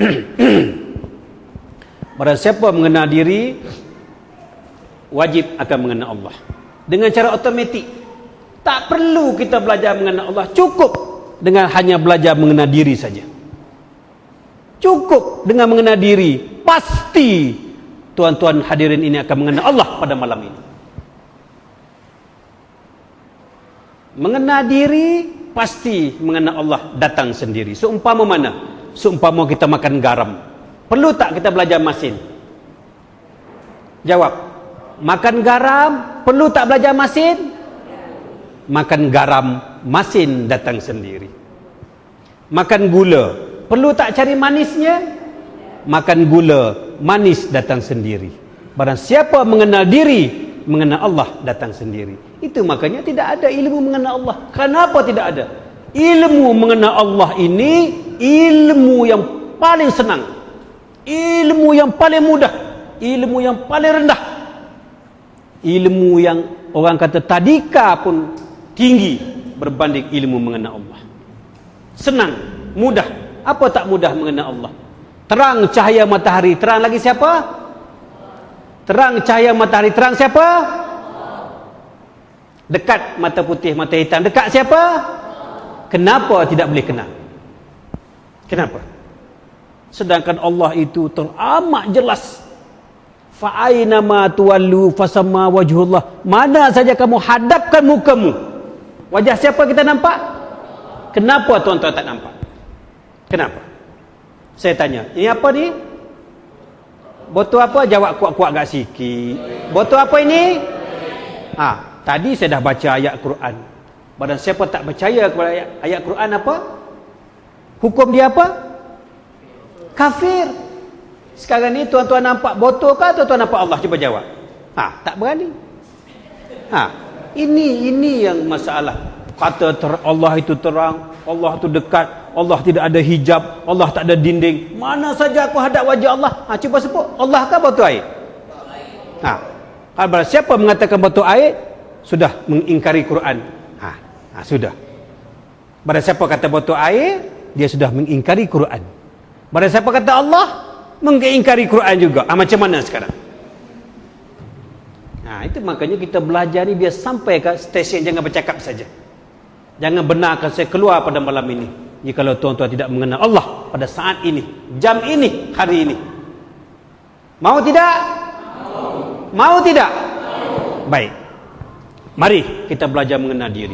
[SPEAKER 1] barang siapa mengenal diri, wajib akan mengenal Allah dengan cara automatik. Tak perlu kita belajar mengenal Allah, cukup dengan hanya belajar mengenal diri saja. Cukup dengan mengenal diri, pasti tuan-tuan hadirin ini akan mengenal Allah pada malam ini. Mengenal diri, pasti mengenal Allah datang sendiri. Seumpama mana? Seumpama kita makan garam. Perlu tak kita belajar masin? Jawab. Makan garam, perlu tak belajar masin? Makan garam, masin datang sendiri. Makan gula, perlu tak cari manisnya? Makan gula, manis datang sendiri. Barang siapa mengenal diri, mengenal Allah datang sendiri. Itu makanya tidak ada ilmu mengenal Allah. Kenapa tidak ada? Ilmu mengenal Allah ini ilmu yang paling senang, ilmu yang paling mudah, ilmu yang paling rendah, ilmu yang orang kata tadika pun tinggi berbanding ilmu mengenal Allah. Senang, mudah. Apa tak mudah mengenal Allah? Terang cahaya matahari, terang lagi siapa? Terang cahaya matahari, terang siapa? Dekat mata putih, mata hitam, dekat siapa? Kenapa tidak boleh kenal? Kenapa? Sedangkan Allah itu teramat jelas. Fa aina ma tuwallu fasamma wajhullah. Mana saja kamu hadapkan mukamu, wajah siapa kita nampak? Kenapa tuan-tuan tak nampak? Kenapa? Saya tanya, ini apa ni? Botol apa? Jawab kuat-kuat agak sikit. Botol apa ini? Tadi saya dah baca ayat Quran. Barang siapa tak percaya kepada ayat Quran, apa? Hukum dia apa? Kafir. Sekarang ni tuan-tuan nampak botol ke atau tuan nampak Allah? Cuba jawab. Tak berani. Ini yang masalah. Kata Allah itu terang, Allah itu dekat, Allah tidak ada hijab, Allah tak ada dinding. Mana saja aku hadap wajah Allah. Cuba sebut. Allah ke botol air? Kalau siapa mengatakan botol air, sudah mengingkari Quran. Sudah. Pada siapa kata botol air, dia sudah mengingkari Quran. Pada siapa kata Allah, mengingkari Quran juga. Macam mana sekarang? Itu makanya kita belajar ni biar sampai ke stesen, jangan bercakap saja. Jangan benarkan saya keluar pada malam ini jikalau tuan-tuan tidak mengenal Allah pada saat ini, jam ini, hari ini. Mau tidak? Mau tidak? Baik. Mari kita belajar mengenal diri.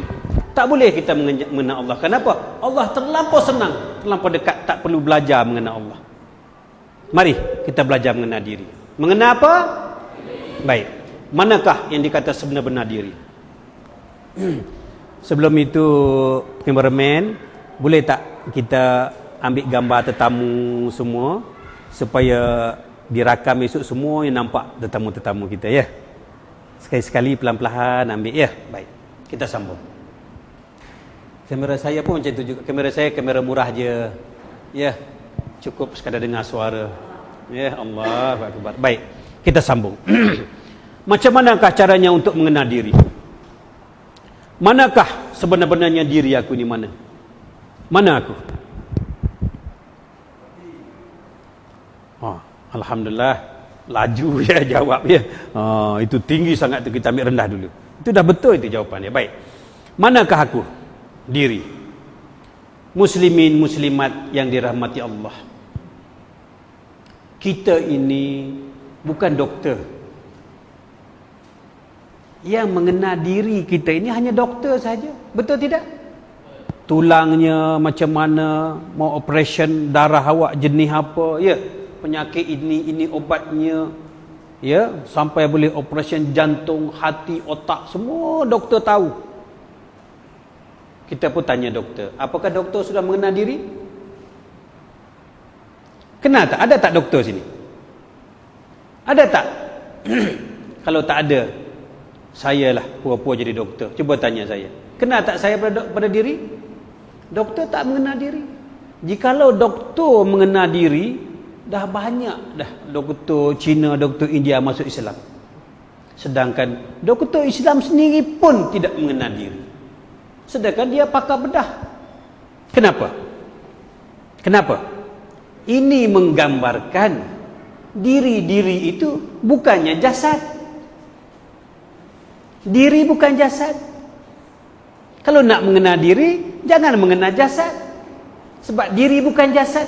[SPEAKER 1] Tak boleh kita mengenal Allah. Kenapa? Allah terlampau senang, terlampau dekat, tak perlu belajar mengenal Allah. Mari kita belajar mengenal diri. Mengenal apa? Baik. Manakah yang dikata sebenar-benar diri? Sebelum itu, cameraman, boleh tak kita ambil gambar tetamu semua supaya dirakam esok semua yang nampak tetamu-tetamu kita, ya? Sekali-sekali pelan-pelan ambil, ya? Baik, kita sambung. Kamera saya pun macam tu juga. Kamera saya kamera murah je, ya, cukup sekadar dengar suara, ya. Allahu Akbar. Baik, kita sambung. Macam manakah caranya untuk mengenal diri? Manakah sebenar-benarnya diri aku ni? Mana? Mana aku? Alhamdulillah, laju ya jawab, ya. Itu tinggi sangat tu, kita ambil rendah dulu. Itu dah betul itu jawapannya. Baik. Manakah aku? Diri. Muslimin muslimat yang dirahmati Allah. kita ini bukan doktor. Yang mengenal diri kita ini hanya doktor saja. Betul tidak? Tulangnya macam mana, mau operation darah awak jenis apa, ya, penyakit ini obatnya, ya, sampai boleh operation jantung, hati, otak, semua doktor tahu. Kita pun tanya doktor, apakah doktor sudah mengenal diri? Kenal tak? Ada tak doktor sini? Ada tak? Kalau tak ada, saya lah pura-pura jadi doktor. Cuba tanya saya, kenal tak saya pada diri? Doktor tak mengenal diri. Jikalau doktor mengenal diri, dah banyak dah doktor Cina, doktor India masuk Islam. Sedangkan doktor Islam sendiri pun tidak mengenal diri. Sedangkan dia pakar bedah. Kenapa? Kenapa? Ini menggambarkan diri-diri itu bukannya jasad. Diri bukan jasad. Kalau nak mengenal diri, jangan mengenal jasad. Sebab diri bukan jasad.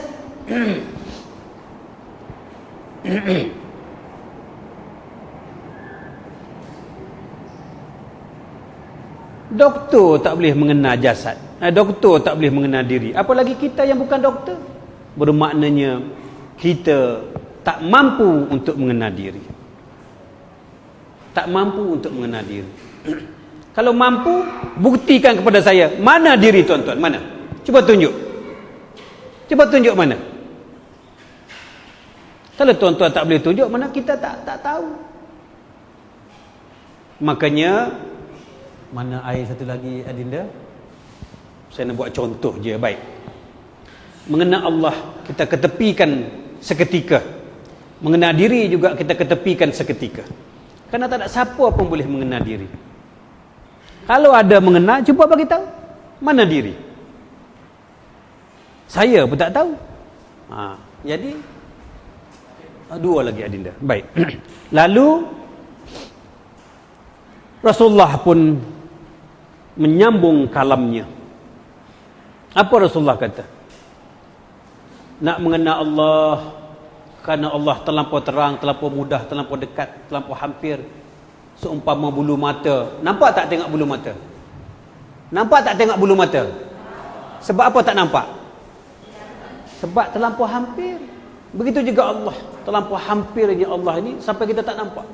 [SPEAKER 1] Doktor tak boleh mengenal jasad. Doktor tak boleh mengenal diri. Apalagi kita yang bukan doktor. Bermaknanya kita tak mampu untuk mengenal diri. Tak mampu untuk mengenal diri. Kalau mampu, buktikan kepada saya, mana diri tuan-tuan? Mana? Cuba tunjuk. Cuba tunjuk mana? Kalau tuan-tuan tak boleh tunjuk, mana kita tak tahu. Makanya, mana air satu lagi, Adinda? Saya nak buat contoh je, baik. Mengenal Allah, kita ketepikan seketika. Mengenal diri juga kita ketepikan seketika. Kerana tak ada siapa pun boleh mengenal diri. Kalau ada mengenal, cuba bagi tahu. Mana diri? Saya pun tak tahu. Jadi, dua lagi Adinda. Baik. Lalu, Rasulullah pun menyambung kalamnya. Apa Rasulullah kata? Nak mengenal Allah, kerana Allah terlampau terang, terlampau mudah, terlampau dekat, terlampau hampir, seumpama bulu mata. Nampak tak tengok bulu mata? Nampak tak tengok bulu mata? Sebab apa tak nampak? Sebab terlampau hampir. Begitu juga Allah, terlampau hampirnya Allah ini sampai kita tak nampak.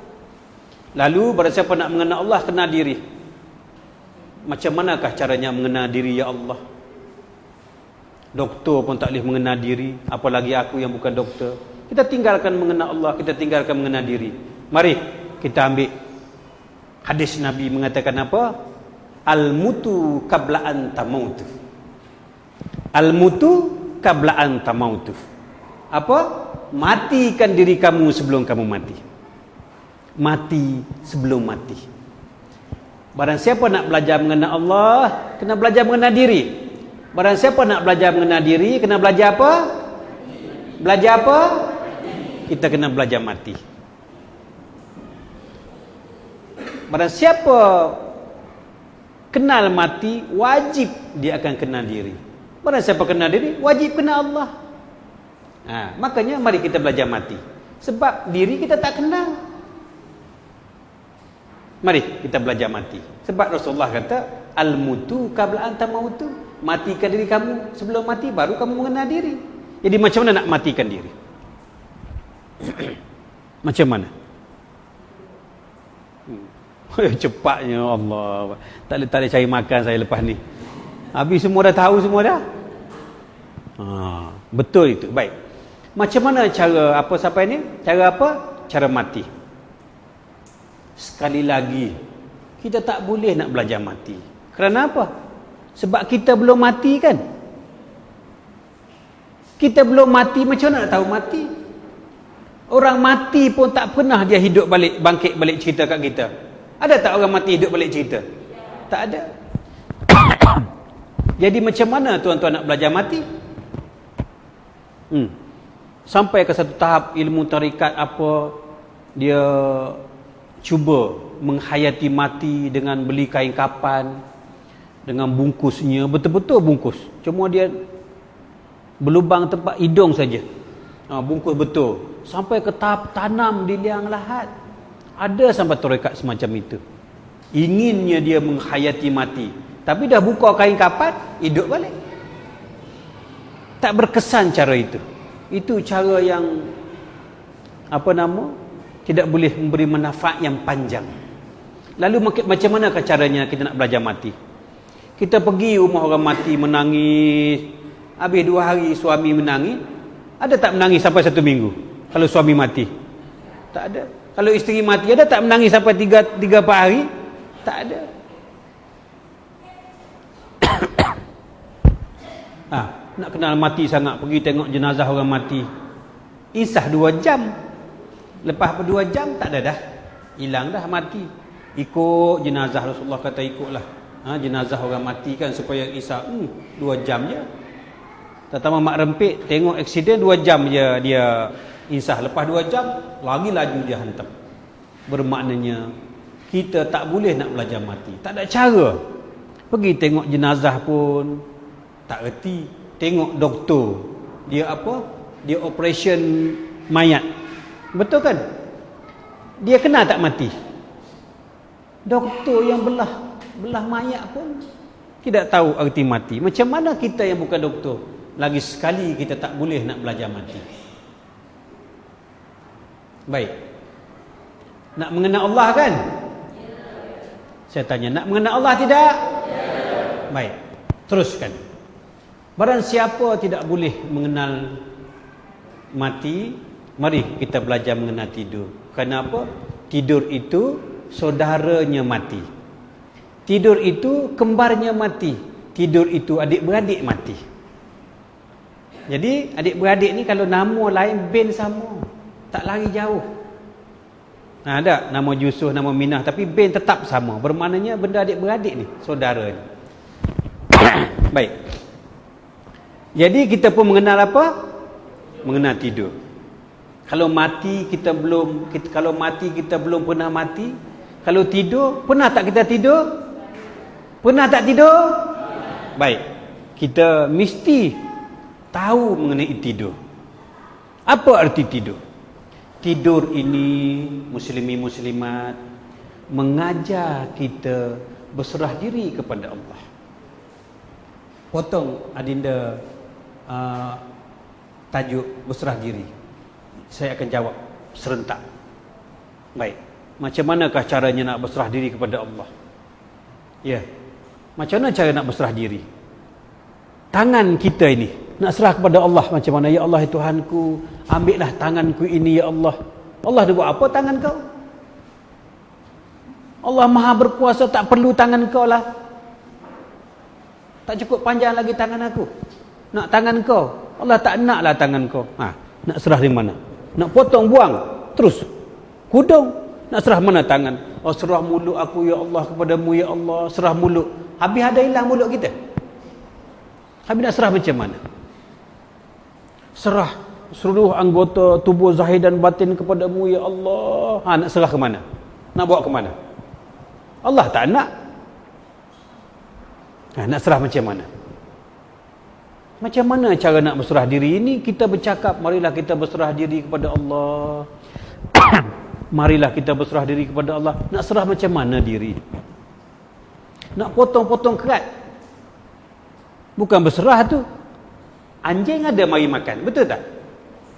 [SPEAKER 1] Lalu barang siapa nak mengenal Allah, kenal diri. Macam manakah caranya mengenal diri ya Allah? Doktor pun tak boleh mengenal diri, apalagi aku yang bukan doktor. Kita tinggalkan mengenal Allah, kita tinggalkan mengenal diri. Mari kita ambil hadis Nabi mengatakan apa? Al-mutu qabla an tamautu. Al-mutu qabla an tamautu. Apa? Matikan diri kamu sebelum kamu mati. Mati sebelum mati. Barang siapa nak belajar mengenal Allah, kena belajar mengenal diri. Barang siapa nak belajar mengenal diri, kena belajar apa? Belajar apa? Kita kena belajar mati. Barang siapa kenal mati, wajib dia akan kenal diri. Barang siapa kenal diri, wajib kenal Allah. Makanya mari kita belajar mati. Sebab diri kita tak kenal. Mari kita belajar mati. Sebab Rasulullah kata, al-mutu qabla an tamautu. Matikan diri kamu sebelum mati, baru kamu mengenal diri. Jadi macam mana nak matikan diri? Macam mana? Cepatnya Allah. Tak boleh cari makan saya lepas ni. Habis semua dah tahu semua dah. Betul itu. Baik. Macam mana cara apa sampai ni? Cara apa? Cara mati. Sekali lagi, kita tak boleh nak belajar mati. Kerana apa? Sebab kita belum mati kan? Kita belum mati, macam mana nak tahu mati? Orang mati pun tak pernah dia hidup balik, bangkit balik cerita kat kita. Ada tak orang mati hidup balik cerita? Tak ada. Jadi macam mana tuan-tuan nak belajar mati? Sampai ke satu tahap ilmu tarikat apa, dia cuba menghayati mati dengan beli kain kapan, dengan bungkusnya, betul-betul bungkus. Cuma dia berlubang tempat hidung saja. bungkus betul. Sampai ke tahap tanam di liang lahat. Ada sampai tarekat semacam itu. Inginnya dia menghayati mati. Tapi dah buka kain kapat, hidup balik. Tak berkesan cara itu. Itu cara yang tidak boleh memberi manfaat yang panjang. Lalu macam manakah caranya kita nak belajar mati? Kita pergi rumah orang mati menangis. Habis 2 hari suami menangis. Ada tak menangis sampai 1 minggu? Kalau suami mati? Tak ada. Kalau isteri mati, ada tak menangis sampai 3-4 hari? Tak ada. Nak kenal mati sangat, pergi tengok jenazah orang mati. Insah 2 jam. Lepas 2 jam tak ada dah. Hilang dah mati. Ikut jenazah, Rasulullah kata ikutlah. Jenazah orang mati kan supaya insah 2 jam je. Terutama mak rempit tengok aksiden 2 jam je dia insah. Lepas 2 jam lagi laju dia hantam. Bermaknanya kita tak boleh nak belajar mati. Tak ada cara. Pergi tengok jenazah pun tak reti. Tengok doktor, dia dia operation mayat, betul kan? Dia kena tak mati? Doktor yang belah mayat pun tidak tahu arti mati. Macam mana kita yang bukan doktor? Lagi sekali kita tak boleh nak belajar mati. Baik, nak mengenal Allah kan? Saya tanya, nak mengenal Allah tidak? Baik, teruskan. Barang siapa tidak boleh mengenal mati, mari kita belajar mengenal tidur. Kenapa? Tidur itu saudaranya mati. Tidur itu kembarnya mati. Tidur itu adik-beradik mati. Jadi adik-beradik ni kalau nama lain bin sama, tak lari jauh. Ada nama Yusuf, nama Minah, tapi bin tetap sama. Bermaknanya benda adik-beradik ni, saudara ni. Baik. Jadi kita pun mengenal apa? Mengenal tidur. Kalau mati kita belum pernah mati. Kalau tidur, pernah tak kita tidur? Pernah tak tidur? Baik. Kita mesti tahu mengenai tidur. Apa arti tidur? Tidur ini muslimin muslimat mengajar kita berserah diri kepada Allah. Potong adinda tajuk berserah diri. Saya akan jawab serentak. Baik. Macam manakah caranya nak berserah diri kepada Allah? Ya. Macam mana cara nak berserah diri? Tangan kita ini nak serah kepada Allah macam mana? Ya Allah, Tuhanku, ambillah tanganku ini ya Allah. Allah dia buat apa tangan kau? Allah Maha berkuasa, tak perlu tangan kau lah. Tak cukup panjang lagi tangan aku. Nak tangan kau. Allah tak naklah tangan kau. Nak serah di mana? Nak potong buang terus kudung. Nak serah mana tangan? Oh, serah mulut aku ya Allah kepadamu ya Allah. Serah mulut. Habis ada hilang mulut kita. Habis nak serah macam mana? Serah seluruh anggota tubuh zahir dan batin kepadamu ya Allah. Nak serah ke mana? Nak bawa ke mana? Allah tak nak. Nak serah macam mana? Macam mana cara nak berserah diri ini? Kita bercakap, marilah kita berserah diri kepada Allah. Marilah kita berserah diri kepada Allah. Nak serah macam mana diri? Nak potong-potong kerat? Bukan berserah tu. Anjing ada mari makan, betul tak?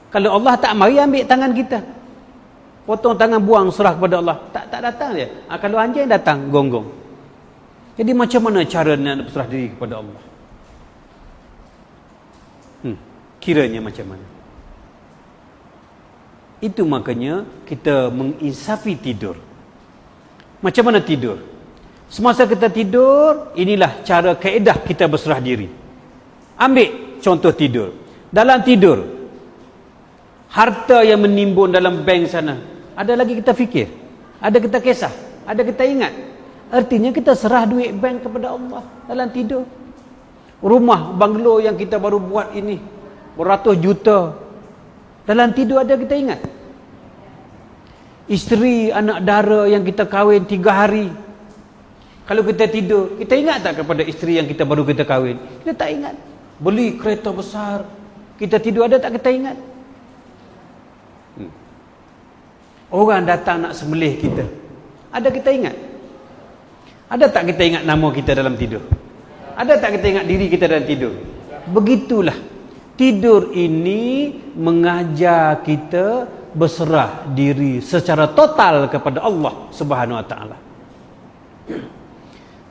[SPEAKER 1] Kalau Allah tak mari ambil tangan kita, potong tangan, buang, serah kepada Allah, tak datang dia. Kalau anjing datang, gonggong. Jadi macam mana cara nak berserah diri kepada Allah? Kiranya macam mana? Itu makanya kita menginsafi tidur. Macam mana tidur? Semasa kita tidur, inilah cara kaedah kita berserah diri. Ambil contoh tidur. Dalam tidur, harta yang menimbun dalam bank sana, ada lagi kita fikir? Ada kita kisah? Ada kita ingat? Artinya kita serah duit bank kepada Allah dalam tidur. Rumah, banglo yang kita baru buat ini, beratus juta, dalam tidur ada kita ingat? Isteri, anak dara yang kita kahwin 3 hari, kalau kita tidur, kita ingat tak kepada isteri yang kita baru kahwin? Kita tak ingat. Beli kereta besar, kita tidur ada tak kita ingat? Orang datang nak sembelih kita. Ada kita ingat? Ada tak kita ingat nama kita dalam tidur? Ada tak kita ingat diri kita dalam tidur? Begitulah. Tidur ini mengajar kita berserah diri secara total kepada Allah Subhanahu Wa Taala.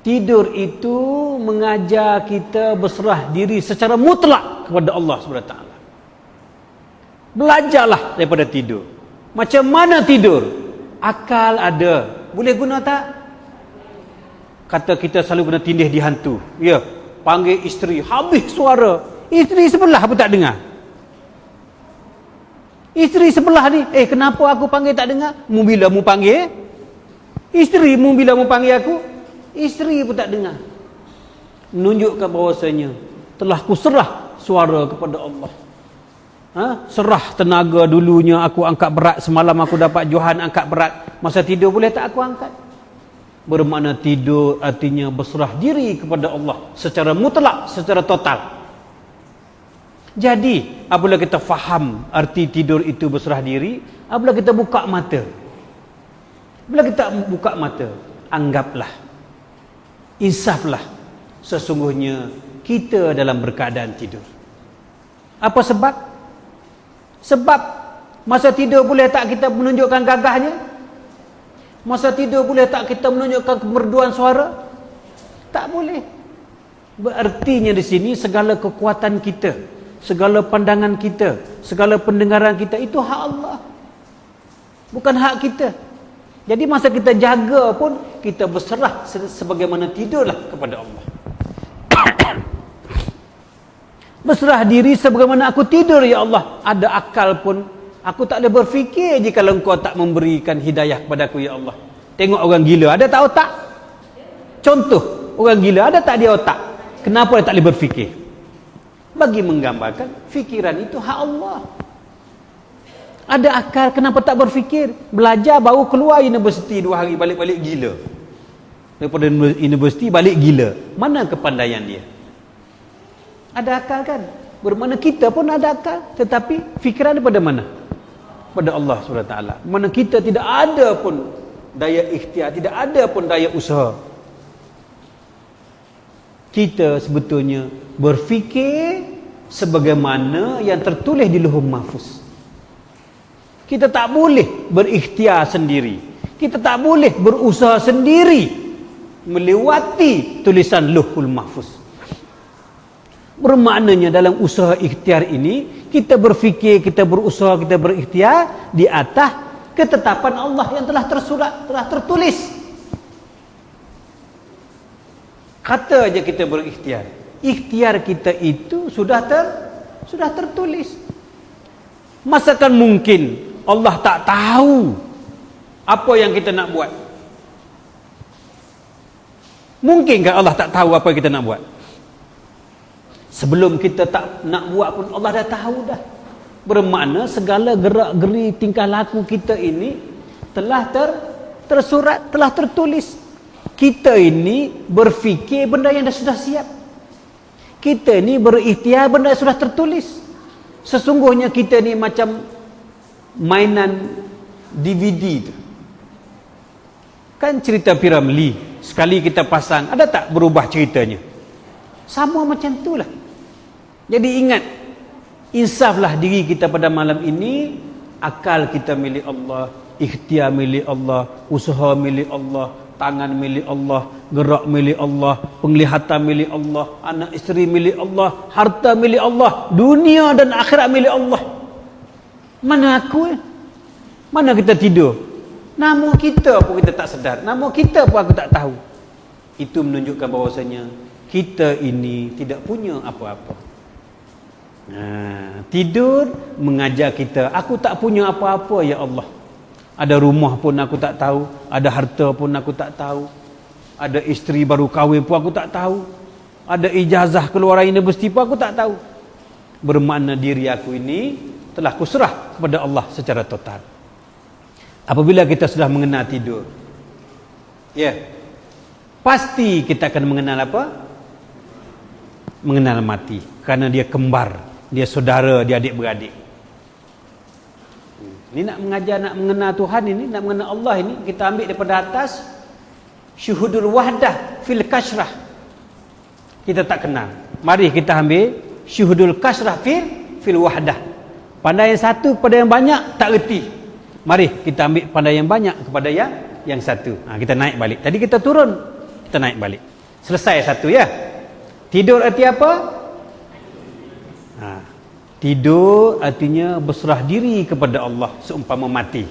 [SPEAKER 1] Tidur itu mengajar kita berserah diri secara mutlak kepada Allah Subhanahu Wa Taala. Belajarlah daripada tidur. Macam mana tidur? Akal ada. Boleh guna tak? Kata kita selalu kena tindih di hantu. Ya, panggil isteri, habis suara. Isteri sebelah pun tak dengar. Isteri sebelah ni, kenapa aku panggil tak dengar? Mu bila mu panggil? Isteri mu bila mu panggil aku? Isteri pun tak dengar. Menunjukkan bahawasanya telah kuserah suara kepada Allah. Serah tenaga dulunya aku angkat berat. Semalam aku dapat Johan angkat berat. Masa tidur boleh tak aku angkat? Bermakna tidur artinya berserah diri kepada Allah secara mutlak, secara total. Jadi apabila kita faham arti tidur itu berserah diri, apabila kita buka mata, bila kita buka mata, anggaplah, insaflah, sesungguhnya kita dalam berkeadaan tidur. Apa sebab? Sebab masa tidur boleh tak kita menunjukkan gagahnya? Masa tidur boleh tak kita menunjukkan kemerduan suara? Tak boleh. Berartinya di sini segala kekuatan kita, segala pandangan kita, segala pendengaran kita itu hak Allah, bukan hak kita. Jadi masa kita jaga pun kita berserah sebagaimana tidurlah kepada Allah. Berserah diri sebagaimana aku tidur ya Allah. Ada akal pun aku tak boleh berfikir jika engkau tak memberikan hidayah kepadaku ya Allah. Tengok orang gila, ada tak otak? Contoh, orang gila ada tak dia otak? Kenapa dia tak boleh berfikir? Bagi menggambarkan fikiran itu hak Allah. Ada akal, kenapa tak berfikir? Belajar baru keluar universiti 2 hari balik-balik gila. Daripada universiti balik gila. Mana kepandaian dia? Ada akal kan? Bermakna kita pun ada akal, tetapi fikiran daripada mana? Pada Allah SWT. Mana kita tidak ada pun daya ikhtiar, tidak ada pun daya usaha. Kita sebetulnya berfikir sebagaimana yang tertulis di Lauhul Mahfuz. Kita tak boleh berikhtiar sendiri. Kita tak boleh berusaha sendiri melewati tulisan Lauhul Mahfuz. Bermaknanya dalam usaha ikhtiar ini kita berfikir, kita berusaha, kita berikhtiar di atas ketetapan Allah yang telah tersurat, telah tertulis. Kata aja kita berikhtiar. Ikhtiar kita itu sudah tertulis. Masakan mungkin Allah tak tahu apa yang kita nak buat? Mungkinkah Allah tak tahu apa yang kita nak buat? Sebelum kita tak nak buat pun Allah dah tahu dah. Bermakna segala gerak-geri tingkah laku kita ini telah tersurat, telah tertulis. Kita ini berfikir benda yang dah sudah siap. Kita ini berikhtiar benda yang sudah tertulis. Sesungguhnya kita ni macam mainan DVD tu. Kan cerita Piramli, sekali kita pasang, ada tak berubah ceritanya? Sama macam itulah. Jadi ingat, insaflah diri kita pada malam ini. Akal kita milik Allah, ikhtiar milik Allah, usaha milik Allah, tangan milik Allah, gerak milik Allah, penglihatan milik Allah, anak isteri milik Allah, harta milik Allah, dunia dan akhirat milik Allah. Mana aku? Mana kita tidur? Nama kita pun kita tak sedar, nama kita pun aku tak tahu. Itu menunjukkan bahawasanya kita ini tidak punya apa-apa. Tidur mengajar kita, aku tak punya apa-apa ya Allah. Ada rumah pun aku tak tahu, ada harta pun aku tak tahu, ada isteri baru kahwin pun aku tak tahu, ada ijazah keluar universiti pun aku tak tahu. Bermakna diri aku ini telah kuserah kepada Allah secara total. Apabila kita sudah mengenal tidur, pasti kita akan mengenal apa? Mengenal mati. Karena dia kembar, dia saudara, dia adik-beradik. Ini nak mengajar, nak mengenal Tuhan ini, nak mengenal Allah ini, kita ambil daripada atas syuhudul wahdah fil kasrah. Kita tak kenal. Mari kita ambil syuhudul kasrah fil wahdah. Pandai yang satu kepada yang banyak tak reti. Mari kita ambil pandai yang banyak kepada yang satu. Kita naik balik. Tadi kita turun, kita naik balik. Selesai satu ya. Tidur arti apa? Tidur artinya berserah diri kepada Allah seumpama mati.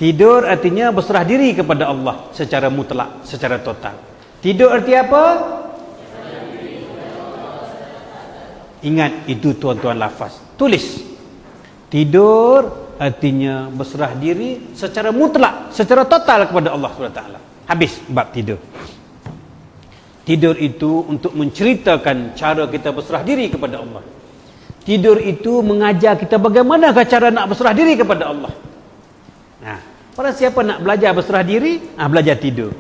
[SPEAKER 1] Tidur artinya berserah diri kepada Allah secara mutlak, secara total. Tidur arti apa? Ingat itu tuan-tuan lafaz. Tulis. Tidur artinya berserah diri secara mutlak, secara total kepada Allah SWT. Habis bab tidur. Tidur itu untuk menceritakan cara kita berserah diri kepada Allah. Tidur itu mengajar kita bagaimanakah cara nak berserah diri kepada Allah. Para siapa nak belajar berserah diri, belajar tidur.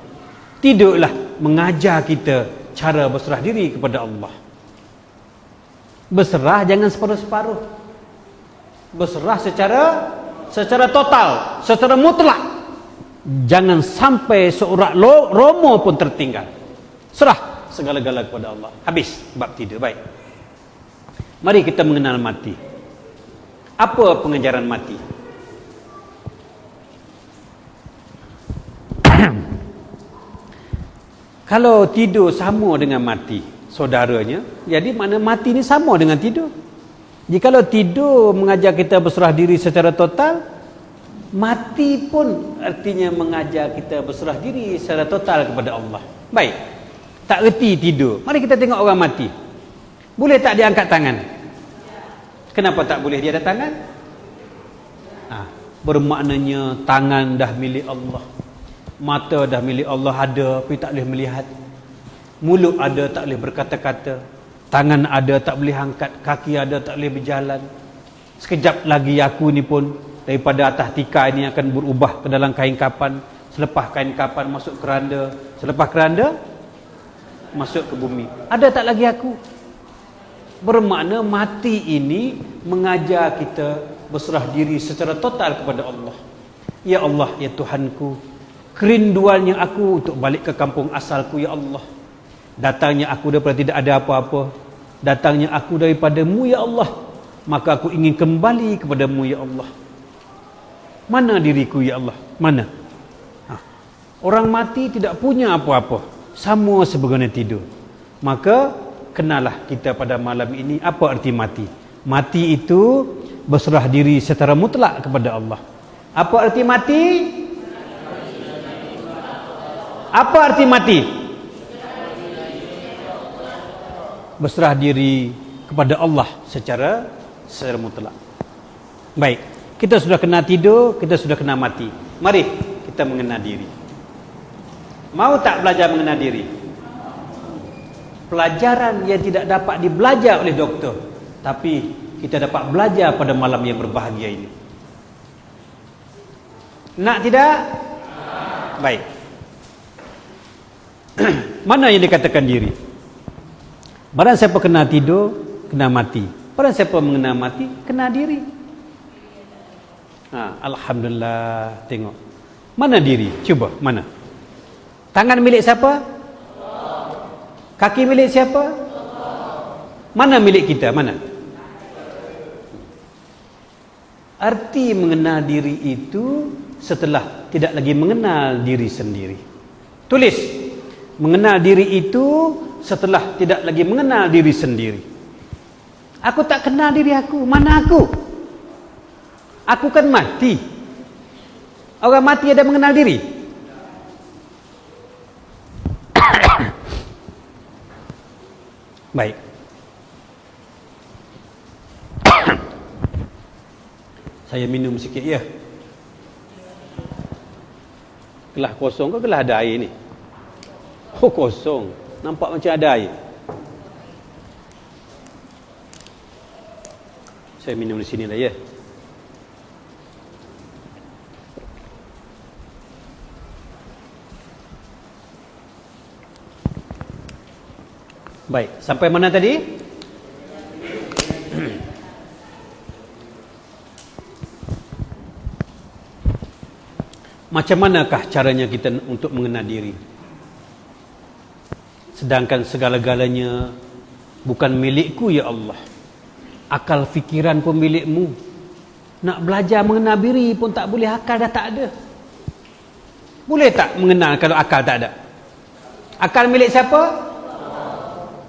[SPEAKER 1] Tidurlah mengajar kita cara berserah diri kepada Allah. Berserah jangan separuh-separuh. Berserah secara total, secara mutlak. Jangan sampai seurat romo pun tertinggal. Serah segala-gala kepada Allah. Habis bab tidur. Baik. Mari kita mengenal mati. Apa pengajaran mati? Kalau tidur sama dengan mati saudaranya, jadi mana mati ni sama dengan tidur. Jikalau tidur mengajar kita berserah diri secara total, mati pun artinya mengajar kita berserah diri secara total kepada Allah. Baik. Tak reti tidur. Mari kita tengok orang mati. Boleh tak dia angkat tangan? Kenapa tak boleh dia ada tangan? Bermaknanya tangan dah milik Allah. Mata dah milik Allah ada, tapi tak boleh melihat. Mulut ada, tak boleh berkata-kata. Tangan ada, tak boleh angkat. Kaki ada, tak boleh berjalan. Sekejap lagi aku ni pun daripada atas tikai ni akan berubah ke dalam kain kapan. Selepas kain kapan masuk keranda. Selepas keranda masuk ke bumi. Ada tak lagi aku? Bermakna mati ini mengajar kita berserah diri secara total kepada Allah. Ya Allah, ya Tuhanku, kerinduannya aku untuk balik ke kampung asalku, ya Allah. Datangnya aku daripada tidak ada apa-apa. Datangnya aku daripadamu, ya Allah. Maka aku ingin kembali kepadamu, ya Allah. Mana diriku, ya Allah? Mana? Orang mati tidak punya apa-apa. Sama sebagaimana tidur. Maka kenalah kita pada malam ini apa arti mati. Mati itu berserah diri secara mutlak kepada Allah. Apa arti mati? Apa arti mati? Berserah diri kepada Allah secara mutlak. Baik, kita sudah kena tidur, kita sudah kena mati. Mari kita mengenal diri. Mau tak belajar mengenal diri? Pelajaran yang tidak dapat dibelajar oleh doktor, tapi kita dapat belajar pada malam yang berbahagia ini. Nak tidak? Baik. Mana yang dikatakan diri? Barang siapa kena tidur, kena mati. Barang siapa mengenal mati, kena diri. Alhamdulillah. Tengok. Mana diri? Cuba, mana? Tangan milik siapa? Kaki milik siapa? Mana milik kita? Mana? Arti mengenal diri itu setelah tidak lagi mengenal diri sendiri. Tulis. Mengenal diri itu setelah tidak lagi mengenal diri sendiri. Aku tak kenal diri aku. Mana aku? Aku kan mati. Orang mati ada mengenal diri? Baik. Saya minum sikit ya. Gelas kosong ke gelas ada air ni? Oh, kosong. Nampak macam ada air. Saya minum di sini lah ya. Baik, sampai mana tadi? Macam manakah caranya kita untuk mengenal diri? Sedangkan segala-galanya bukan milikku ya Allah. Akal fikiran pun milikmu. Nak belajar mengenal diri pun tak boleh, akal dah tak ada. Boleh tak mengenal kalau akal tak ada? Akal milik siapa?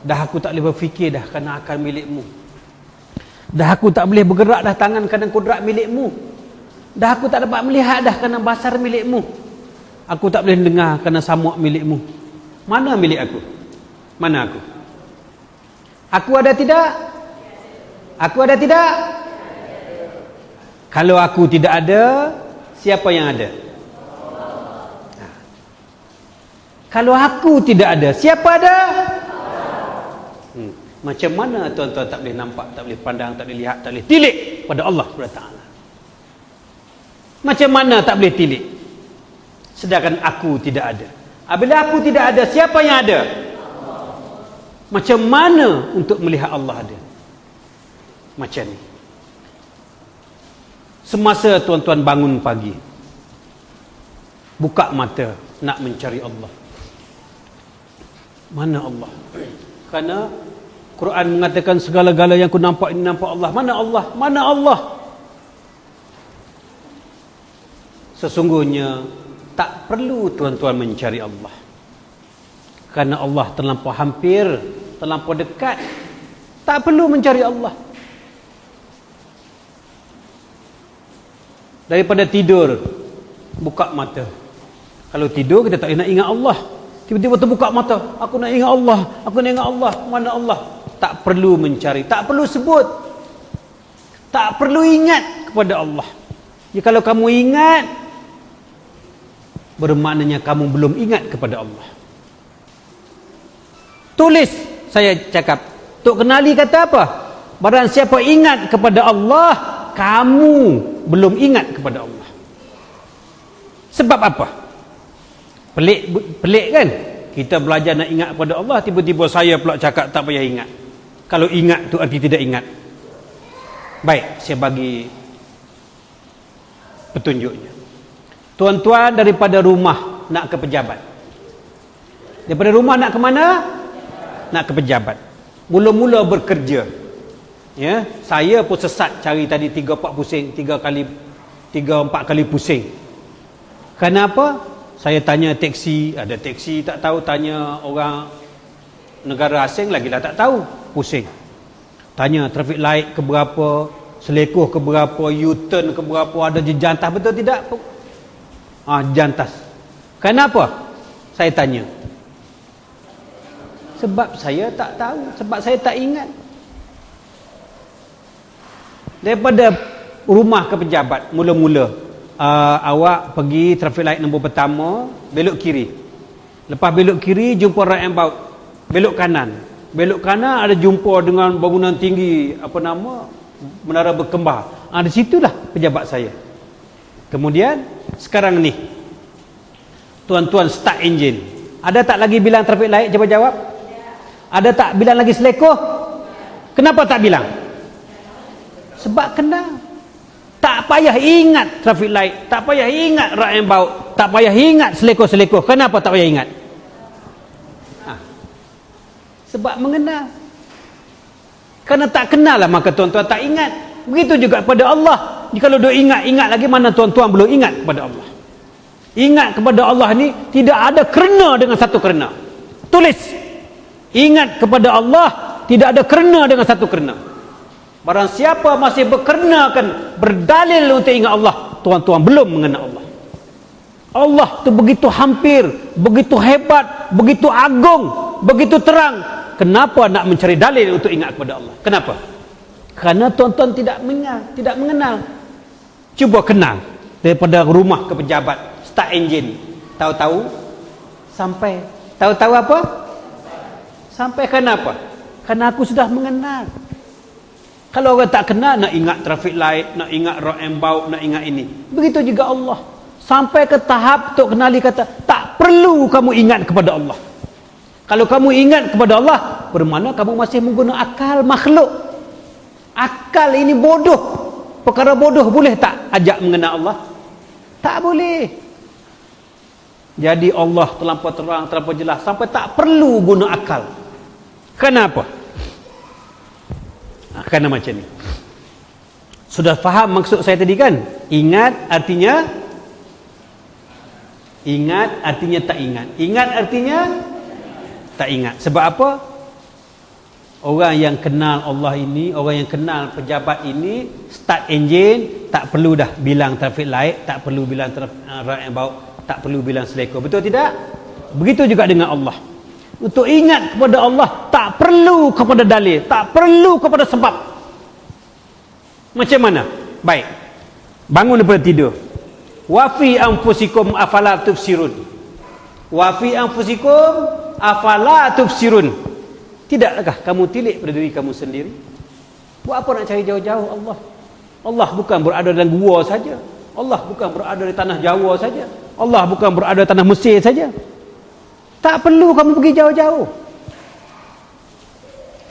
[SPEAKER 1] Dah aku tak boleh berfikir dah kerana akal milikmu. Dah aku tak boleh bergerak dah tangan kerana kudrat milikmu. Dah aku tak dapat melihat dah kerana basar milikmu. Aku tak boleh dengar kerana samuk milikmu. Mana milik aku? Mana aku? Aku ada tidak? Aku ada tidak? Kalau aku tidak ada, siapa yang ada? Kalau aku tidak ada, siapa ada? Macam mana tuan-tuan tak boleh nampak, tak boleh pandang, tak boleh lihat, tak boleh tilik pada Allah SWT? Macam mana tak boleh tilik? Sedangkan aku tidak ada. Apabila aku tidak ada, siapa yang ada? Macam mana untuk melihat Allah ada? Macam ni. Semasa tuan-tuan bangun pagi, buka mata nak mencari Allah. Mana Allah? Kerana Quran mengatakan segala-gala yang ku nampak ini nampak Allah. Mana Allah? Mana Allah? Sesungguhnya tak perlu tuan-tuan mencari Allah. Kerana Allah terlampau hampir, terlampau dekat. Tak perlu mencari Allah. Daripada tidur, buka mata. Kalau tidur kita tak nak ingat Allah. Tiba-tiba terbuka mata, aku nak ingat Allah, aku nak ingat Allah. Mana Allah? Tak perlu mencari, tak perlu sebut, tak perlu ingat kepada Allah. Jadi kalau kamu ingat, bermaknanya kamu belum ingat kepada Allah. Tulis, saya cakap, Tok Kenali kata apa? Barang siapa ingat kepada Allah, kamu belum ingat kepada Allah. Sebab apa? Pelik kan? Kita belajar nak ingat kepada Allah, tiba-tiba saya pula cakap tak payah ingat. Kalau ingat tu arti tidak ingat. Baik, saya bagi petunjuknya. Tuan-tuan daripada rumah nak ke pejabat. Daripada rumah nak ke mana? Nak ke pejabat. Mula-mula bekerja. Ya, saya pun sesat cari tadi 3-4 pusing, 3-4 kali pusing. Kenapa? Saya tanya teksi, ada teksi tak tahu, tanya orang negara asing lagi dah tak tahu, pusing. Tanya traffic light ke berapa, selekoh ke berapa, U-turn ke berapa, ada jejantas betul tidak? Jantas. Kenapa? Saya tanya. Sebab saya tak tahu, sebab saya tak ingat. Daripada rumah ke pejabat, mula-mula awak pergi traffic light nombor pertama, belok kiri. Lepas belok kiri jumpa roundabout, belok kanan. Belok kanan ada jumpa dengan bangunan tinggi, apa nama, menara berkembar. Di situlah pejabat saya. Kemudian sekarang ni tuan-tuan start engine. Ada tak lagi bilang traffic light? Cuba jawab. Ada tak bilang lagi selekoh? Kenapa tak bilang? Sebab kenal. Tak payah ingat traffic light, tak payah ingat roundabout, tak payah ingat selekoh-selekoh. Kenapa tak payah ingat? Sebab mengenal. Kerana tak kenal lah, maka tuan-tuan tak ingat. Begitu juga kepada Allah. Kalau dia ingat lagi, mana tuan-tuan belum ingat kepada Allah. Ingat kepada Allah ni tidak ada kerena dengan satu kerena. Tulis. Ingat kepada Allah tidak ada kerena dengan satu kerena. Barang siapa masih berkenakan, berdalil untuk ingat Allah, tuan-tuan belum mengenal Allah. Allah tu begitu hampir, begitu hebat, begitu agung, begitu terang. Kenapa nak mencari dalil untuk ingat kepada Allah? Kenapa? Kerana tuan-tuan tidak mengenal. Cuba kenal. Daripada rumah ke pejabat, start engine. Tahu-tahu sampai. Tahu-tahu apa? Sampai kenapa? Kerana aku sudah mengenal. Kalau orang tak kenal, nak ingat traffic light, nak ingat roundabout, nak ingat ini. Begitu juga Allah. Sampai ke tahap Tok Kenali kata, tak perlu kamu ingat kepada Allah. Kalau kamu ingat kepada Allah, bermakna kamu masih menggunakan akal makhluk. Akal ini bodoh. Perkara bodoh boleh tak ajak mengenal Allah? Tak boleh. Jadi Allah terlampau terang, terlampau jelas sampai tak perlu guna akal. Kenapa? Kerana macam ni. Sudah faham maksud saya tadi kan? Ingat artinya tak ingat. Ingat artinya tak ingat. Sebab apa? Orang yang kenal Allah ini, orang yang kenal pejabat ini, start engine, tak perlu dah bilang traffic light, tak perlu bilang right about, tak perlu bilang selekor. Betul tidak? Begitu juga dengan Allah. Untuk ingat kepada Allah, tak perlu kepada dalil, tak perlu kepada sebab. Macam mana? Baik. Bangun daripada tidur. Wa fi anfusikum afala tubsirun. Wa fi anfusikum afala tubsirun. Tidakkah kamu tilik pada diri kamu sendiri? Buat apa nak cari jauh-jauh Allah? Allah bukan berada dalam gua saja. Allah bukan berada di tanah Jawa saja. Allah bukan berada di tanah Mesir saja. Tak perlu kamu pergi jauh-jauh.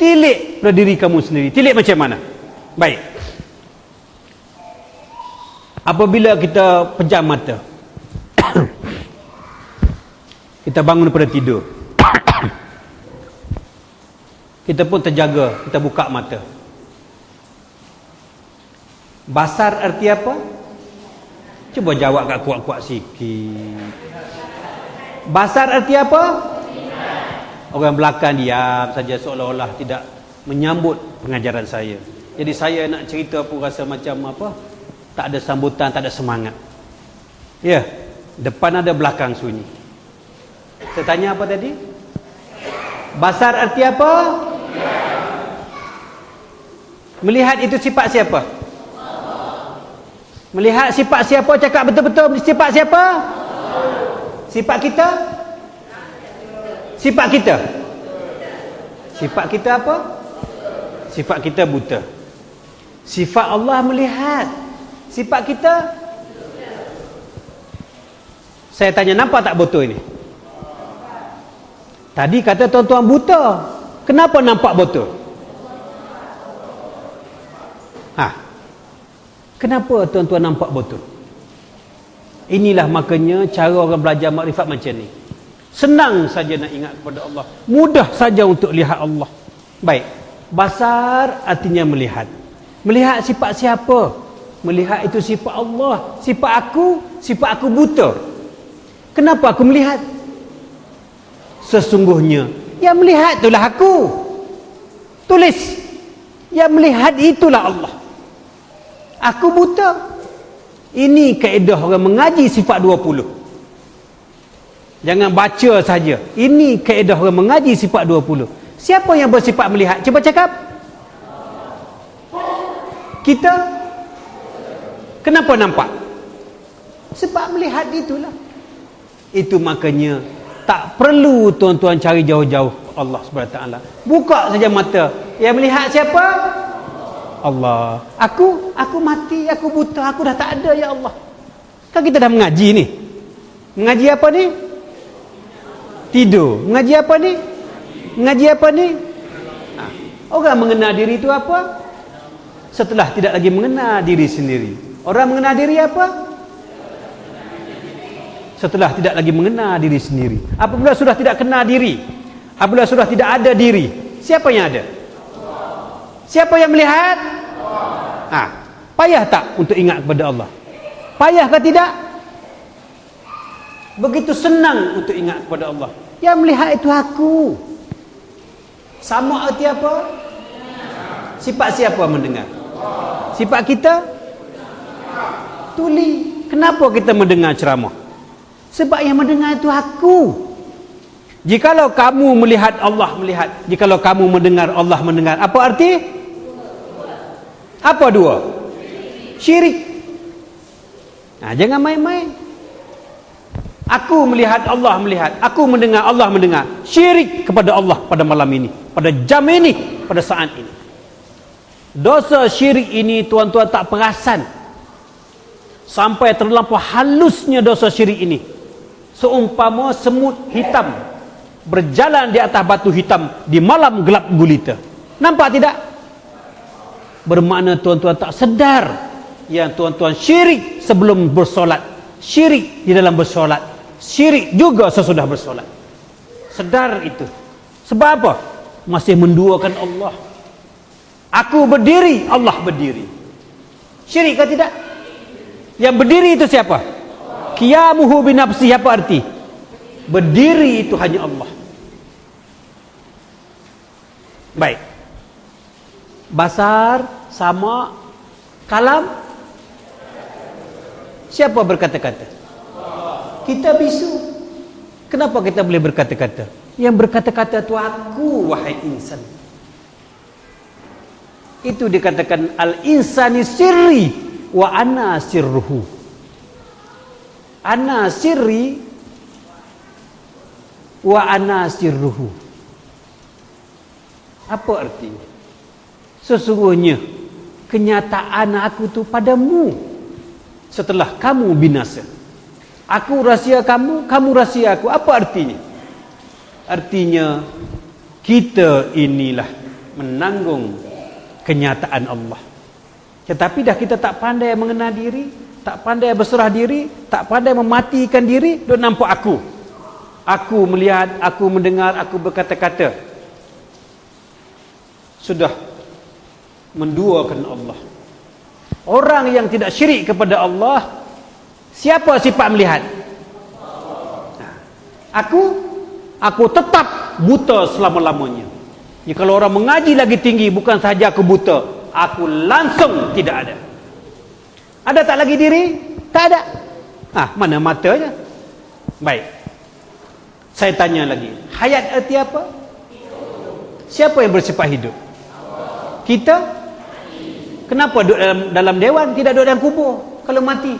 [SPEAKER 1] Tilik pada diri kamu sendiri. Tilik macam mana? Baik. Apabila kita pejam mata, kita bangun daripada tidur, kita pun terjaga, kita buka mata. Basar arti apa? Cuba jawab kat kuat-kuat sikit. Basar arti apa? Orang belakang diam saja seolah-olah tidak menyambut pengajaran saya. Jadi saya nak cerita pun rasa macam apa? Tak ada sambutan, tak ada semangat. Ya, depan ada, belakang sunyi. Saya tanya apa tadi? Basar arti apa? Melihat itu sifat siapa? Melihat sifat siapa? Cakap betul-betul sifat siapa? Sifat kita? Sifat kita? Sifat kita apa? Sifat kita buta. Sifat Allah melihat. Sifat kita? Saya tanya, nampak tak botol ini? Tadi kata tuan-tuan buta. Kenapa nampak botol? Kenapa tuan-tuan nampak botol? Inilah makanya cara orang belajar makrifat macam ni. Senang saja nak ingat kepada Allah. Mudah saja untuk lihat Allah. Baik. Basar artinya melihat. Melihat sifat siapa? Melihat itu sifat Allah. Sifat aku buta. Kenapa aku melihat? Sesungguhnya yang melihat itulah aku. Tulis. Yang melihat itulah Allah. Aku buta. Ini kaedah orang mengaji sifat 20. Jangan baca saja. Ini kaedah orang mengaji sifat 20. Siapa yang bersifat melihat? Cuba cakap. Kita. Kenapa nampak? Sebab melihat itulah. Itu makanya tak perlu tuan-tuan cari jauh-jauh Allah SWT. Buka saja mata. Yang melihat siapa? Allah. Aku mati, aku buta, aku dah tak ada ya Allah. Kan kita dah mengaji ni. Mengaji apa ni? Tidur. Mengaji apa ni? Mengaji apa ni? Orang mengenal diri itu apa? Setelah tidak lagi mengenal diri sendiri. Orang mengenal diri apa? Setelah tidak lagi mengenal diri sendiri. Apabila sudah tidak kenal diri, apabila sudah tidak ada diri, siapa yang ada? Siapa yang melihat? Payah tak untuk ingat kepada Allah? Payah ke tidak? Begitu senang untuk ingat kepada Allah. Yang melihat itu aku. Sama arti apa? Sifat siapa mendengar? Sifat kita? Tuli. Kenapa kita mendengar ceramah? Sebab yang mendengar itu aku. Jikalau kamu melihat Allah melihat, jikalau kamu mendengar Allah mendengar, apa arti? Apa dua? Syirik. Jangan main-main. Aku melihat Allah melihat, aku mendengar Allah mendengar. Syirik kepada Allah pada malam ini, pada jam ini, pada saat ini. Dosa syirik ini tuan-tuan tak perasan. Sampai terlampau halusnya dosa syirik ini. Seumpama semut hitam berjalan di atas batu hitam di malam gelap gulita. Nampak tidak? Bermakna tuan-tuan tak sedar yang tuan-tuan syirik sebelum bersolat, syirik di dalam bersolat, syirik juga sesudah bersolat. Sedar itu. Sebab apa? Masih menduakan Allah. Aku berdiri, Allah berdiri. Syirik ke tidak? Yang berdiri itu siapa? Qiyamuhu binafsi. Apa arti? Berdiri itu hanya Allah. Baik. Basar, sama, kalam. Siapa berkata-kata? Kita bisu. Kenapa kita boleh berkata-kata? Yang berkata-kata itu aku, wahai insan. Itu dikatakan al-insani sirri wa ana sirruhu. Ana sirri wa ana sirruhu. Apa artinya? Sesungguhnya kenyataan aku tu padamu setelah kamu binasa. Aku rahsia kamu, kamu rahsia aku. Apa artinya? Artinya kita inilah menanggung kenyataan Allah. Tetapi dah kita tak pandai mengenal diri, tak pandai berserah diri, tak pandai mematikan diri, duk nampak aku. Aku melihat, aku mendengar, aku berkata-kata. Sudah menduakan Allah. Orang yang tidak syirik kepada Allah, siapa sifat melihat? Aku tetap buta selama-lamanya. Ya, kalau orang mengaji lagi tinggi, bukan sahaja aku buta, aku langsung tidak ada. Ada tak lagi diri? Tak ada. Mana matanya? Baik. Saya tanya lagi. Hayat arti apa? Siapa yang bersifat hidup? Kita? Kenapa duduk dalam dewan, tidak duduk dalam kubur kalau mati?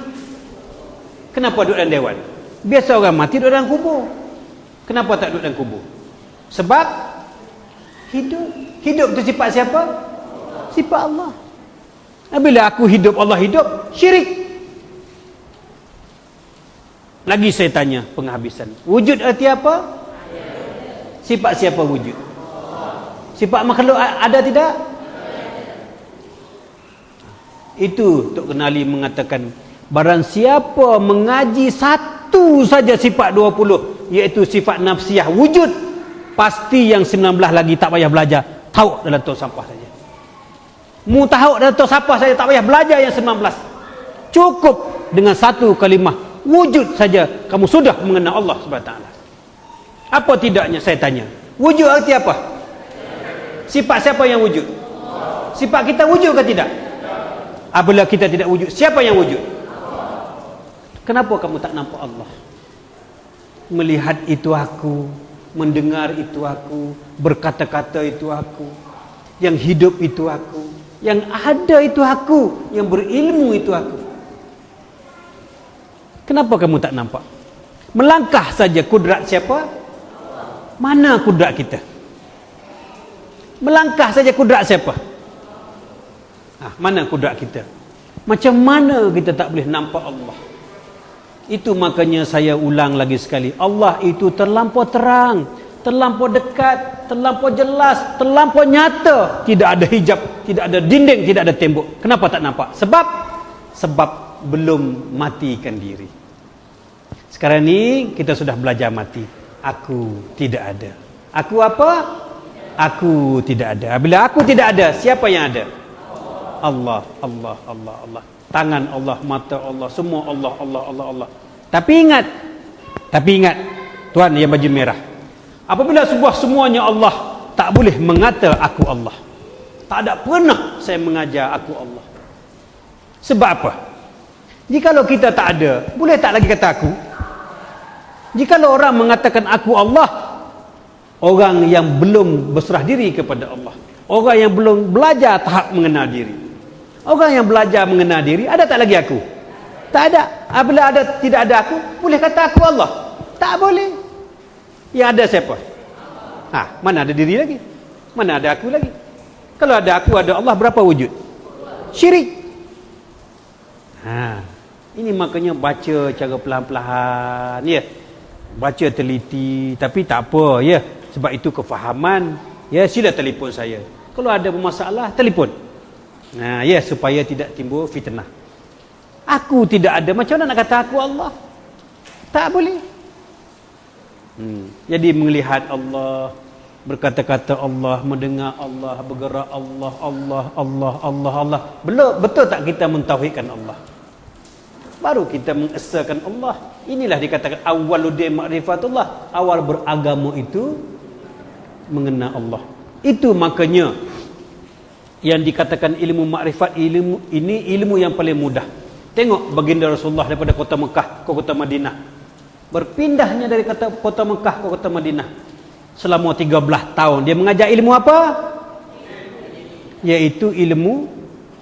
[SPEAKER 1] Kenapa duduk dalam dewan? Biasa orang mati duduk dalam kubur. Kenapa tak duduk dalam kubur? Sebab hidup. Hidup itu sifat siapa? Sifat Allah. Bila aku hidup, Allah hidup, syirik. Lagi saya tanya penghabisan. Wujud arti apa? Sifat siapa wujud? Sifat makhluk ada tidak? Itu Tok Kenali mengatakan, barang siapa mengaji satu saja sifat 20, iaitu sifat nafsiyah wujud, pasti yang 19 lagi tak payah belajar, tahu dalam tong sampah saja. Mu tahu dalam tong sampah saja, tak payah belajar yang 19. Cukup dengan satu kalimah wujud saja, kamu sudah mengenal Allah Subhanahu wa taala. Apa tidaknya saya tanya? Wujud arti apa? Sifat siapa yang wujud? Sifat kita wujud ke tidak? Apabila kita tidak wujud, siapa yang wujud? Kenapa kamu tak nampak Allah? Melihat itu aku, mendengar itu aku, berkata-kata itu aku, yang hidup itu aku, yang ada itu aku, yang berilmu itu aku. Kenapa kamu tak nampak? Melangkah saja kudrat siapa? Mana kudrat kita? Melangkah saja kudrat siapa? Mana kudrat kita? Macam mana kita tak boleh nampak Allah? Itu makanya saya ulang lagi sekali, Allah itu terlampau terang, terlampau dekat, terlampau jelas, terlampau nyata. Tidak ada hijab, tidak ada dinding, tidak ada tembok. Kenapa tak nampak? Sebab belum matikan diri. Sekarang ni kita sudah belajar mati. Aku tidak ada. Aku apa? Aku tidak ada. Bila aku tidak ada, siapa yang ada? Allah. Tangan Allah, mata Allah, semua Allah. Tapi ingat, tuan yang baju merah, apabila semuanya Allah, tak boleh mengata aku Allah. Tak ada pernah saya mengajar aku Allah. Sebab apa? Jikalau kita tak ada, boleh tak lagi kata aku? Jikalau orang mengatakan aku Allah, orang yang belum berserah diri kepada Allah, orang yang belum belajar tahap mengenal diri. Orang yang belajar mengenal diri, ada tak lagi aku? Tak ada. Apabila tidak ada aku, boleh kata aku Allah? Tak boleh. Yang ada siapa? Mana ada diri lagi? Mana ada aku lagi? Kalau ada aku, ada Allah, berapa wujud? Syirik. Ini makanya baca cara pelan-pelan, ya. Baca teliti, tapi tak apa, ya. Sebab itu kefahaman, ya. Sila telefon saya. Kalau ada masalah, telefon. Ya, supaya tidak timbul fitnah. Aku tidak ada, macam mana nak kata aku Allah? Tak boleh. Jadi melihat Allah, berkata-kata Allah, mendengar Allah, bergerak Allah, Allah, Allah, Allah, Allah. Betul tak kita mentauhidkan Allah? Baru kita mengesahkan Allah. Inilah dikatakan awwaluddin ma'rifatullah. Awal beragama itu mengenal Allah. Itu makanya yang dikatakan ilmu makrifat, ilmu ini ilmu yang paling mudah. Tengok baginda Rasulullah daripada kota Mekah ke kota Madinah. Berpindahnya dari kota Mekah ke kota Madinah selama 13 tahun. Dia mengajar ilmu apa? Yaitu ilmu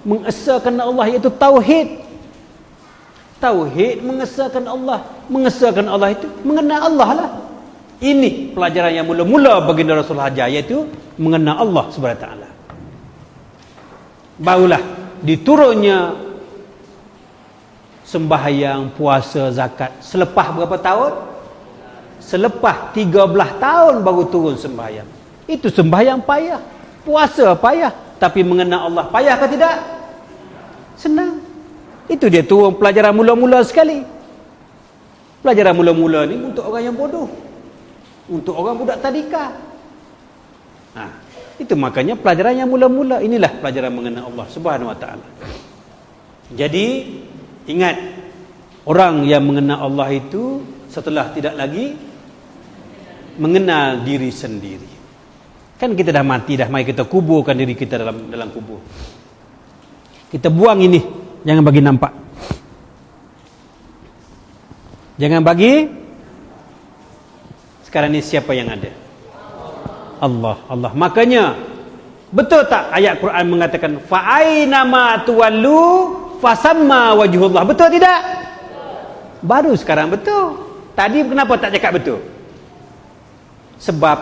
[SPEAKER 1] mengesahkan Allah, iaitu tauhid. Tauhid mengesahkan Allah. Mengesahkan Allah itu mengenal Allah lah. Ini pelajaran yang mula-mula baginda Rasulullah ajar, iaitu mengenal Allah Subhanahu Wa Taala. Barulah diturunnya sembahyang, puasa, zakat. Selepas berapa tahun? Selepas 13 tahun baru turun sembahyang. Itu sembahyang payah, puasa payah, tapi mengenal Allah payah ke tidak? Senang. Itu dia turun pelajaran mula-mula sekali. Pelajaran mula-mula ni untuk orang yang bodoh, untuk orang budak tadika. Itu makanya pelajaran yang mula-mula. Inilah pelajaran mengenal Allah Subhanahu Wa Taala. Jadi ingat, orang yang mengenal Allah itu setelah tidak lagi mengenal diri sendiri. Kan kita dah mati dah, mari kita kuburkan diri kita dalam kubur. Kita buang ini, jangan bagi nampak. Jangan bagi. Sekarang ni siapa yang ada? Allah, Allah. Makanya betul tak ayat Quran mengatakan fa aina ma tuwallu fasamma wajhullah? Betul tidak? Baru sekarang betul. Tadi kenapa tak cakap betul? Sebab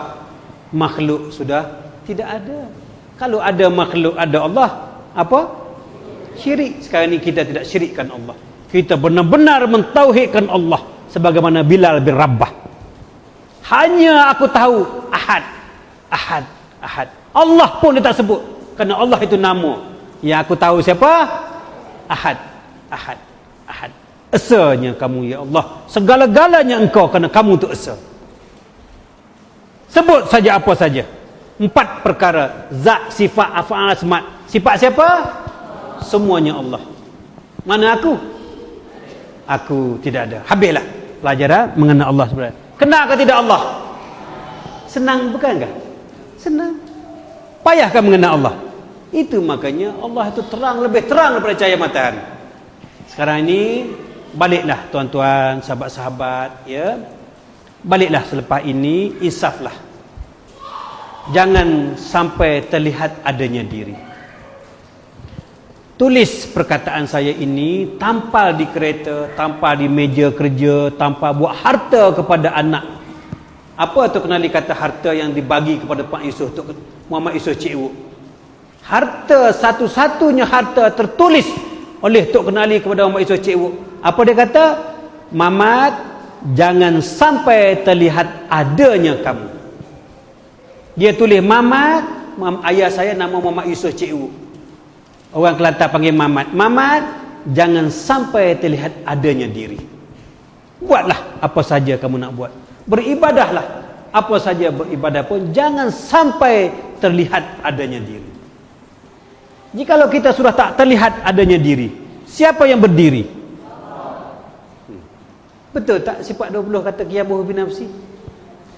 [SPEAKER 1] makhluk sudah tidak ada. Kalau ada makhluk, ada Allah, apa? Syirik. Sekarang ni kita tidak syirikkan Allah. Kita benar-benar mentauhidkan Allah sebagaimana Bilal bin Rabah. Hanya aku tahu Ahad, Ahad, Ahad. Allah pun dia tak sebut, kerana Allah itu nama. Yang aku tahu siapa? Ahad, Ahad, Ahad. Esanya kamu ya Allah, segala-galanya engkau, kerana kamu itu esa. Sebut saja apa saja. 4 perkara, zat, sifat, af'al, asma'. Sifat siapa? Semuanya Allah. Mana aku? Aku tidak ada. Habislah pelajaran mengenal Allah sebenarnya. Kenal ke tidak Allah? Senang bukankah? Senang. Payahkah mengenal Allah? Itu makanya Allah itu terang, lebih terang daripada cahaya matahari. Sekarang ini baliklah tuan-tuan, sahabat-sahabat, ya. Baliklah selepas ini, insaflah. Jangan sampai terlihat adanya diri. Tulis perkataan saya ini, tampal di kereta, tampal di meja kerja, tampal buat harta kepada anak. Apa tu kenali kata harta yang dibagi kepada Pak Yusof, Tok Muhammad Yusof Cik Wu? Harta, satu-satunya harta tertulis oleh Tok Kenali kepada Muhammad Yusof Cik Wu. Apa dia kata? Mamat, jangan sampai terlihat adanya kamu. Dia tulis Mamat, ayah saya nama Muhammad Yusof Cik Wu. Orang Kelantan panggil Mamat. Mamat, jangan sampai terlihat adanya diri. Buatlah apa saja kamu nak buat. Beribadahlah. Apa saja beribadah pun jangan sampai terlihat adanya diri. Jikalau kita sudah tak terlihat adanya diri, siapa yang berdiri? Betul tak sifat 20 kata qiyamuhu binafsi?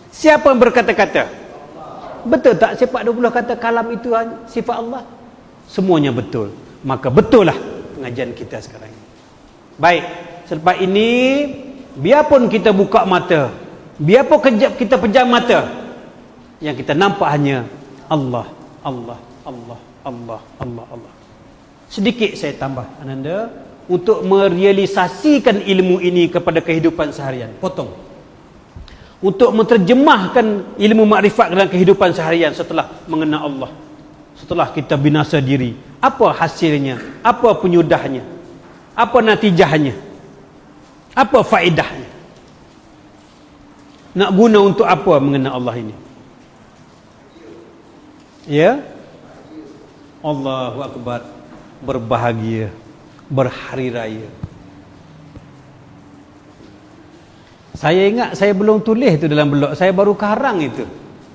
[SPEAKER 1] Siapa yang berkata-kata? Betul tak sifat 20 kata kalam itu sifat Allah? Semuanya betul. Maka betul lah pengajian kita sekarang ini. Baik, selepas ini biarpun kita buka mata, biarpun kejap kita pejam mata, yang kita nampak hanya Allah, Allah, Allah, Allah, Allah, Allah. Sedikit saya tambah Ananda untuk merealisasikan ilmu ini kepada kehidupan seharian. Potong. Untuk menterjemahkan ilmu makrifat dalam kehidupan seharian setelah mengenal Allah. Setelah kita binasa diri, apa hasilnya? Apa penyudahnya? Apa natijahnya? Apa faedahnya? Nak guna untuk apa mengenal Allah ini? Ya? Allahu Akbar. Berbahagia, berhari raya. Saya ingat saya belum tulis itu dalam blog, saya baru karang itu.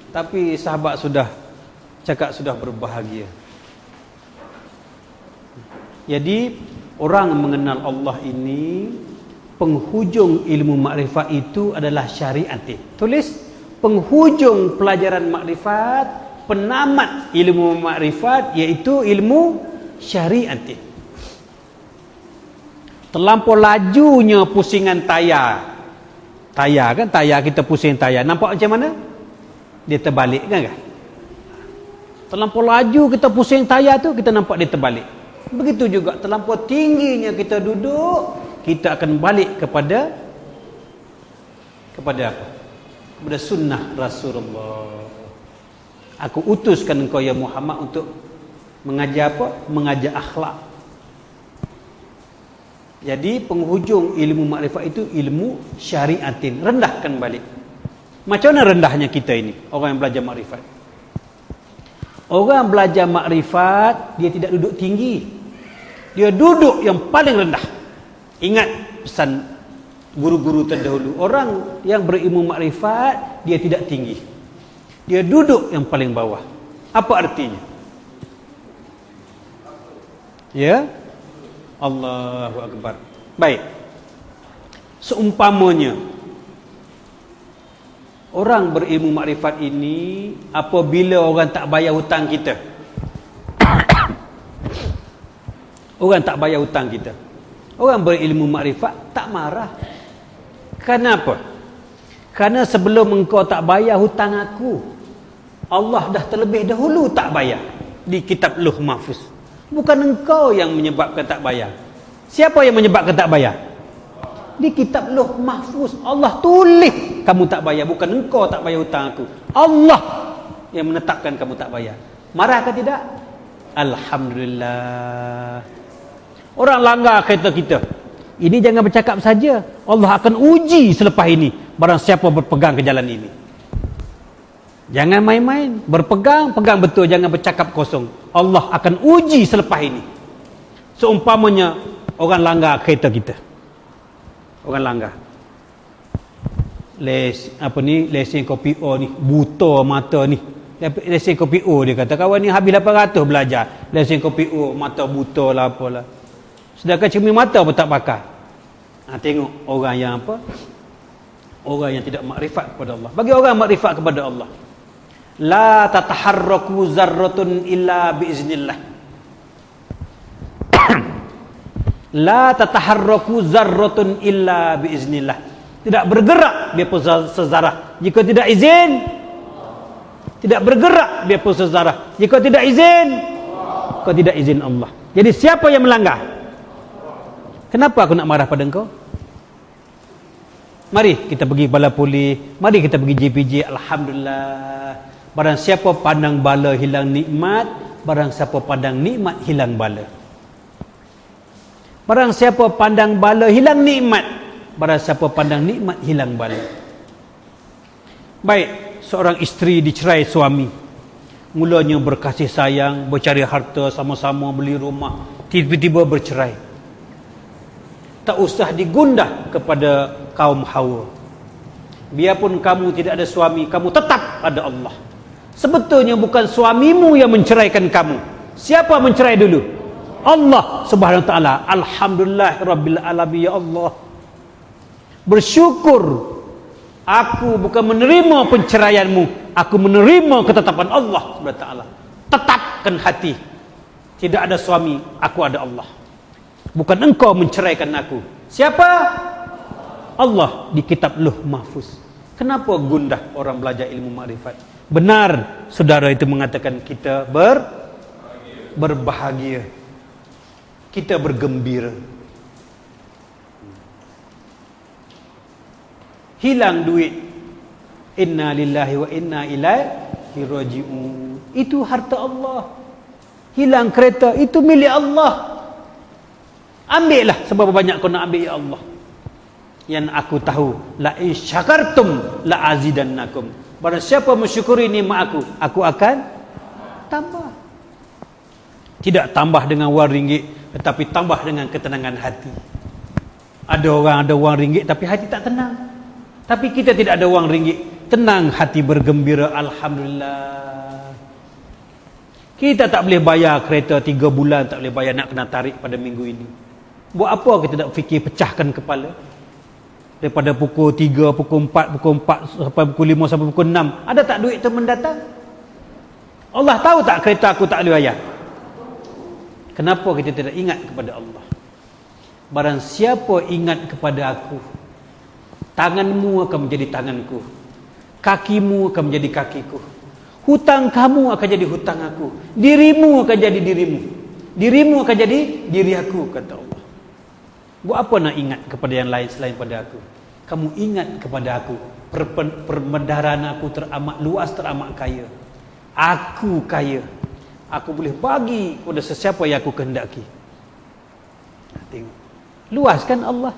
[SPEAKER 1] Tapi sahabat sudah cakap sudah berbahagia. Jadi orang mengenal Allah ini, penghujung ilmu makrifat itu adalah syariat. Tulis, penghujung pelajaran makrifat, penamat ilmu makrifat iaitu ilmu syariat. Terlampau lajunya pusingan tayar. Tayar kan, tayar kita pusing tayar. Nampak macam mana? Dia terbalik kan? Terlampau laju kita pusing tayar tu, kita nampak dia terbalik. Begitu juga terlampau tingginya kita duduk, kita akan balik kepada apa? Kepada sunnah Rasulullah. Aku utuskan engkau ya Muhammad untuk mengajar apa? Mengajar akhlak. Jadi penghujung ilmu makrifat itu ilmu syariatin. Rendahkan balik. Macam mana rendahnya kita ini, orang yang belajar makrifat? Orang belajar makrifat, dia tidak duduk tinggi, dia duduk yang paling rendah. Ingat pesan guru-guru terdahulu, orang yang berilmu makrifat dia tidak tinggi, dia duduk yang paling bawah. Apa artinya? Ya, Allahu Akbar. Baik, seumpamanya orang berilmu makrifat ini, apabila orang tak bayar hutang kita, orang tak bayar hutang kita, orang berilmu makrifat tak marah. Kenapa? Kerana sebelum engkau tak bayar hutang aku, Allah dah terlebih dahulu tak bayar di kitab Lauh Mahfuz. Bukan engkau yang menyebabkan tak bayar. Siapa yang menyebabkan tak bayar? Di kitab Lauh Mahfuz Allah tulis kamu tak bayar, bukan engkau tak bayar hutang aku. Allah yang menetapkan kamu tak bayar. Marah ke tidak? Alhamdulillah. Orang langgar kereta kita, ini jangan bercakap saja, Allah akan uji selepas ini barang siapa berpegang ke jalan ini. Jangan main-main, berpegang, pegang betul, jangan bercakap kosong. Allah akan uji selepas ini. Seumpamanya orang langgar kereta kita, orang langgar lesen kopi O ni, buta mata ni, lesen kopi O dia kata, kawan ni habis 800 belajar lesen kopi O, mata buta lah apalah, sedangkan cermin mata pun tak pakai. Tengok orang yang apa, orang yang tidak makrifat kepada Allah. Bagi orang makrifat kepada Allah, la tataharraku zarratun illa biiznillah. La tataharraku zarratun illa biiznillah. Tidak bergerak biarpun sezarah jika tidak izin. Tidak bergerak biarpun sezarah jika tidak izin. Kau tidak izin Allah. Jadi siapa yang melanggar? Kenapa aku nak marah pada engkau? Mari kita pergi bala pulih, mari kita pergi JPJ. Alhamdulillah. Barang siapa pandang bala hilang nikmat, barang siapa pandang nikmat hilang bala. Barang siapa pandang bala hilang nikmat, barang siapa pandang nikmat hilang bala. Baik, seorang isteri dicerai suami. Mulanya berkasih sayang, bercari harta, sama-sama beli rumah, tiba-tiba bercerai. Tak usah digundah kepada kaum Hawa. Biarpun kamu tidak ada suami, kamu tetap ada Allah. Sebetulnya bukan suamimu yang menceraikan kamu. Siapa mencerai dulu? Allah Subhanahu wa taala. Alhamdulillah rabbil alamin, ya Allah. Bersyukur aku bukan menerima penceraianmu, aku menerima ketetapan Allah Subhanahu wa taala. Tetapkan hati, tidak ada suami, aku ada Allah. Bukan engkau menceraikan aku. Siapa? Allah di kitab Lauh Mahfuz. Kenapa gundah orang belajar ilmu makrifat? Benar saudara itu mengatakan kita berbahagia, kita bergembira. Hilang duit, inna lillahi wa inna ilaihi raji'un, itu harta Allah. Hilang kereta, itu milik Allah. Ambillah sebab banyak kau nak ambil, ya Allah. Yang aku tahu, la in syakartum la azidannakum. Barang siapa mensyukuri nikmat aku akan tambah. Tidak tambah dengan wang ringgit, tetapi tambah dengan ketenangan hati. Ada orang ada wang ringgit tapi hati tak tenang. Tapi kita tidak ada wang ringgit. Tenang hati bergembira, alhamdulillah. Kita tak boleh bayar kereta 3 bulan, tak boleh bayar, nak kena tarik pada minggu ini. Buat apa kita nak fikir pecahkan kepala? Daripada pukul 3, pukul 4, pukul 4 sampai pukul 5 sampai pukul 6. Ada tak duit tu mendatang? Allah tahu tak kereta aku tak boleh bayar? Kenapa kita tidak ingat kepada Allah? Barang siapa ingat kepada aku, tanganmu akan menjadi tanganku, kakimu akan menjadi kakiku, hutang kamu akan jadi hutang aku, dirimu akan jadi dirimu, dirimu akan jadi diri aku, kata Allah. Buat apa nak ingat kepada yang lain selain pada aku? Kamu ingat kepada aku. Permedaran aku teramat luas, teramat kaya. Aku kaya. Aku boleh bagi kepada sesiapa yang aku kehendaki. Tengok. Luas kan Allah?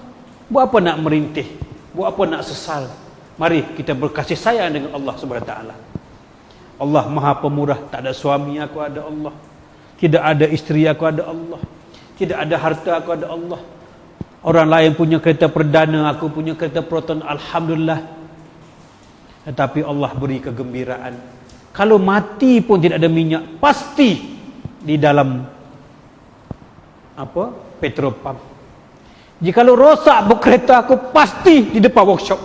[SPEAKER 1] Buat apa nak merintih? Buat apa nak sesal? Mari kita berkasih sayang dengan Allah Subhanahu Wa Taala. Allah Maha Pemurah. Tak ada suami, aku ada Allah. Tidak ada isteri, aku ada Allah. Tidak ada harta, aku ada Allah. Orang lain punya kereta perdana, aku punya kereta Proton, alhamdulillah. Tetapi Allah beri kegembiraan. Kalau mati pun tidak ada minyak, pasti di dalam petrol pump. Jikalau rosak kereta aku, pasti di depan workshop.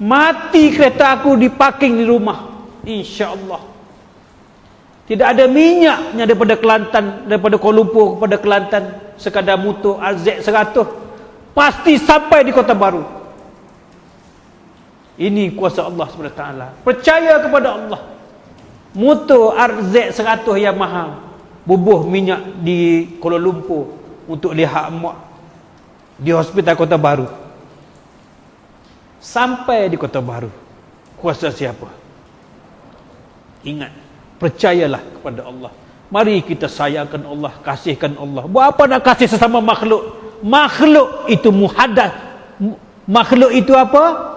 [SPEAKER 1] Mati kereta aku di parking di rumah, insya-Allah. Tidak ada minyaknya daripada Kelantan, daripada Kuala Lumpur kepada Kelantan, sekadar motor RZ100 pasti sampai di Kota Baru. Ini kuasa Allah SWT. Percaya kepada Allah. Motor RZ100 yang mahal, bubuh minyak di Kuala Lumpur untuk lihat mak di hospital Kota Baru, sampai di Kota Baru. Kuasa siapa? Ingat, percayalah kepada Allah. Mari kita sayangkan Allah, kasihkan Allah. Buat apa nak kasih sesama makhluk? Makhluk itu muhadath. Makhluk itu apa?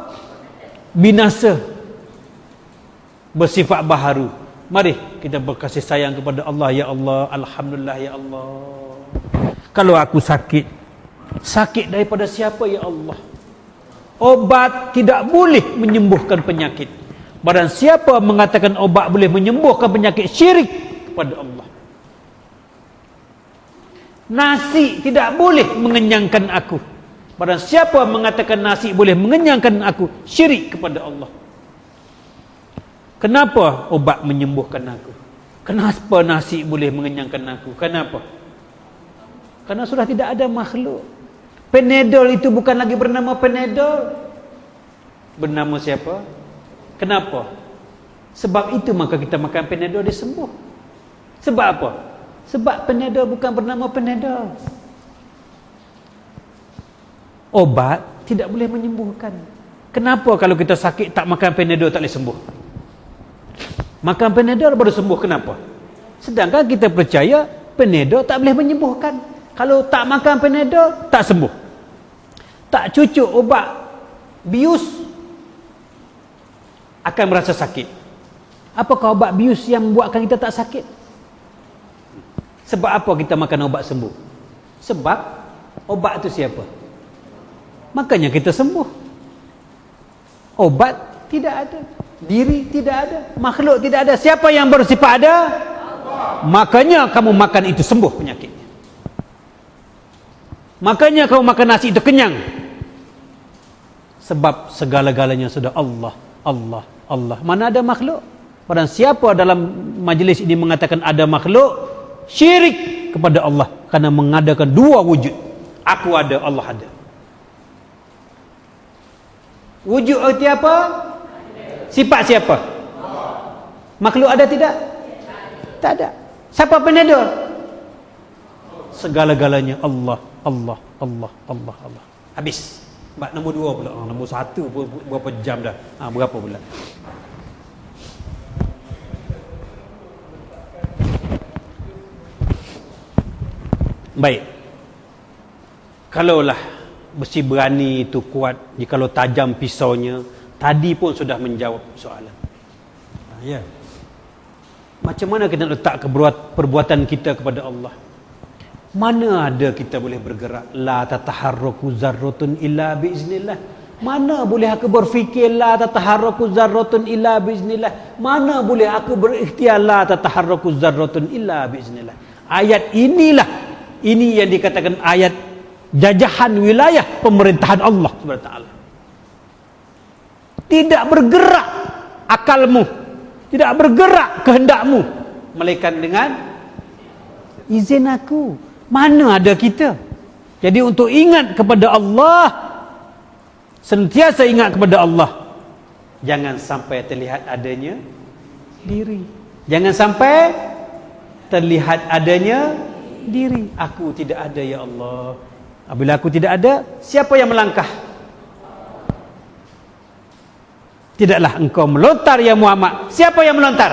[SPEAKER 1] Binasa. Bersifat baharu. Mari kita berkasih sayang kepada Allah. Ya Allah, alhamdulillah ya Allah. Kalau aku sakit, sakit daripada siapa ya Allah? Obat tidak boleh menyembuhkan penyakit. Barang siapa mengatakan obat boleh menyembuhkan penyakit, syirik kepada Allah. Nasi tidak boleh mengenyangkan aku. Barang siapa mengatakan nasi boleh mengenyangkan aku, syirik kepada Allah. Kenapa obat menyembuhkan aku? Kenapa nasi boleh mengenyangkan aku? Kenapa? Karena sudah tidak ada makhluk. Panadol itu bukan lagi bernama Panadol. Bernama siapa? Kenapa? Sebab itu maka kita makan Panadol, dia sembuh. Sebab apa? Sebab Panadol bukan bernama Panadol. Obat tidak boleh menyembuhkan. Kenapa kalau kita sakit tak makan Panadol tak boleh sembuh? Makan Panadol baru sembuh, kenapa? Sedangkan kita percaya Panadol tak boleh menyembuhkan. Kalau tak makan Panadol tak sembuh. Tak cucuk obat bius akan merasa sakit. Apakah obat bius yang membuatkan kita tak sakit? Sebab apa kita makan obat sembuh? Sebab obat itu siapa? Makanya kita sembuh. Obat tidak ada, diri tidak ada, makhluk tidak ada. Siapa yang bersifat ada? Allah. Makanya kamu makan itu sembuh penyakitnya. Makanya kamu makan nasi itu kenyang. Sebab segala-galanya sudah Allah, Allah, Allah. Mana ada makhluk? Barang siapa dalam majlis ini mengatakan ada makhluk, syirik kepada Allah, karena mengadakan dua wujud. Aku ada, Allah ada. Wujud itu apa? Sifat siapa? Makhluk ada tidak? Tak ada. Siapa Panadol? Segala-galanya Allah, Allah, Allah, Allah, Allah. Habis. Bab nombor 2 pula. Nombor 1 berapa jam dah? Berapa pula? Baik. Kalaulah besi berani itu kuat, jikalau tajam pisaunya, tadi pun sudah menjawab soalan. Ya. Macam mana kita letak perbuatan kita kepada Allah? Mana ada kita boleh bergerak? La tataharraku zarratun illa biiznillah. Mana boleh aku berfikir la tataharraku zarratun illa biiznillah? Mana boleh aku berikhtiar la tataharraku zarratun illa biiznillah? Ayat ini yang dikatakan ayat jajahan wilayah pemerintahan Allah Subhanahu wa taala. Tidak bergerak akalmu, tidak bergerak kehendakmu, melainkan dengan izin aku. Mana ada kita? Jadi untuk ingat kepada Allah, sentiasa ingat kepada Allah, jangan sampai terlihat adanya diri. Jangan sampai terlihat adanya diri. Aku tidak ada ya Allah. Apabila aku tidak ada, siapa yang melangkah? Tidaklah engkau melontar ya Muhammad. Siapa yang melontar?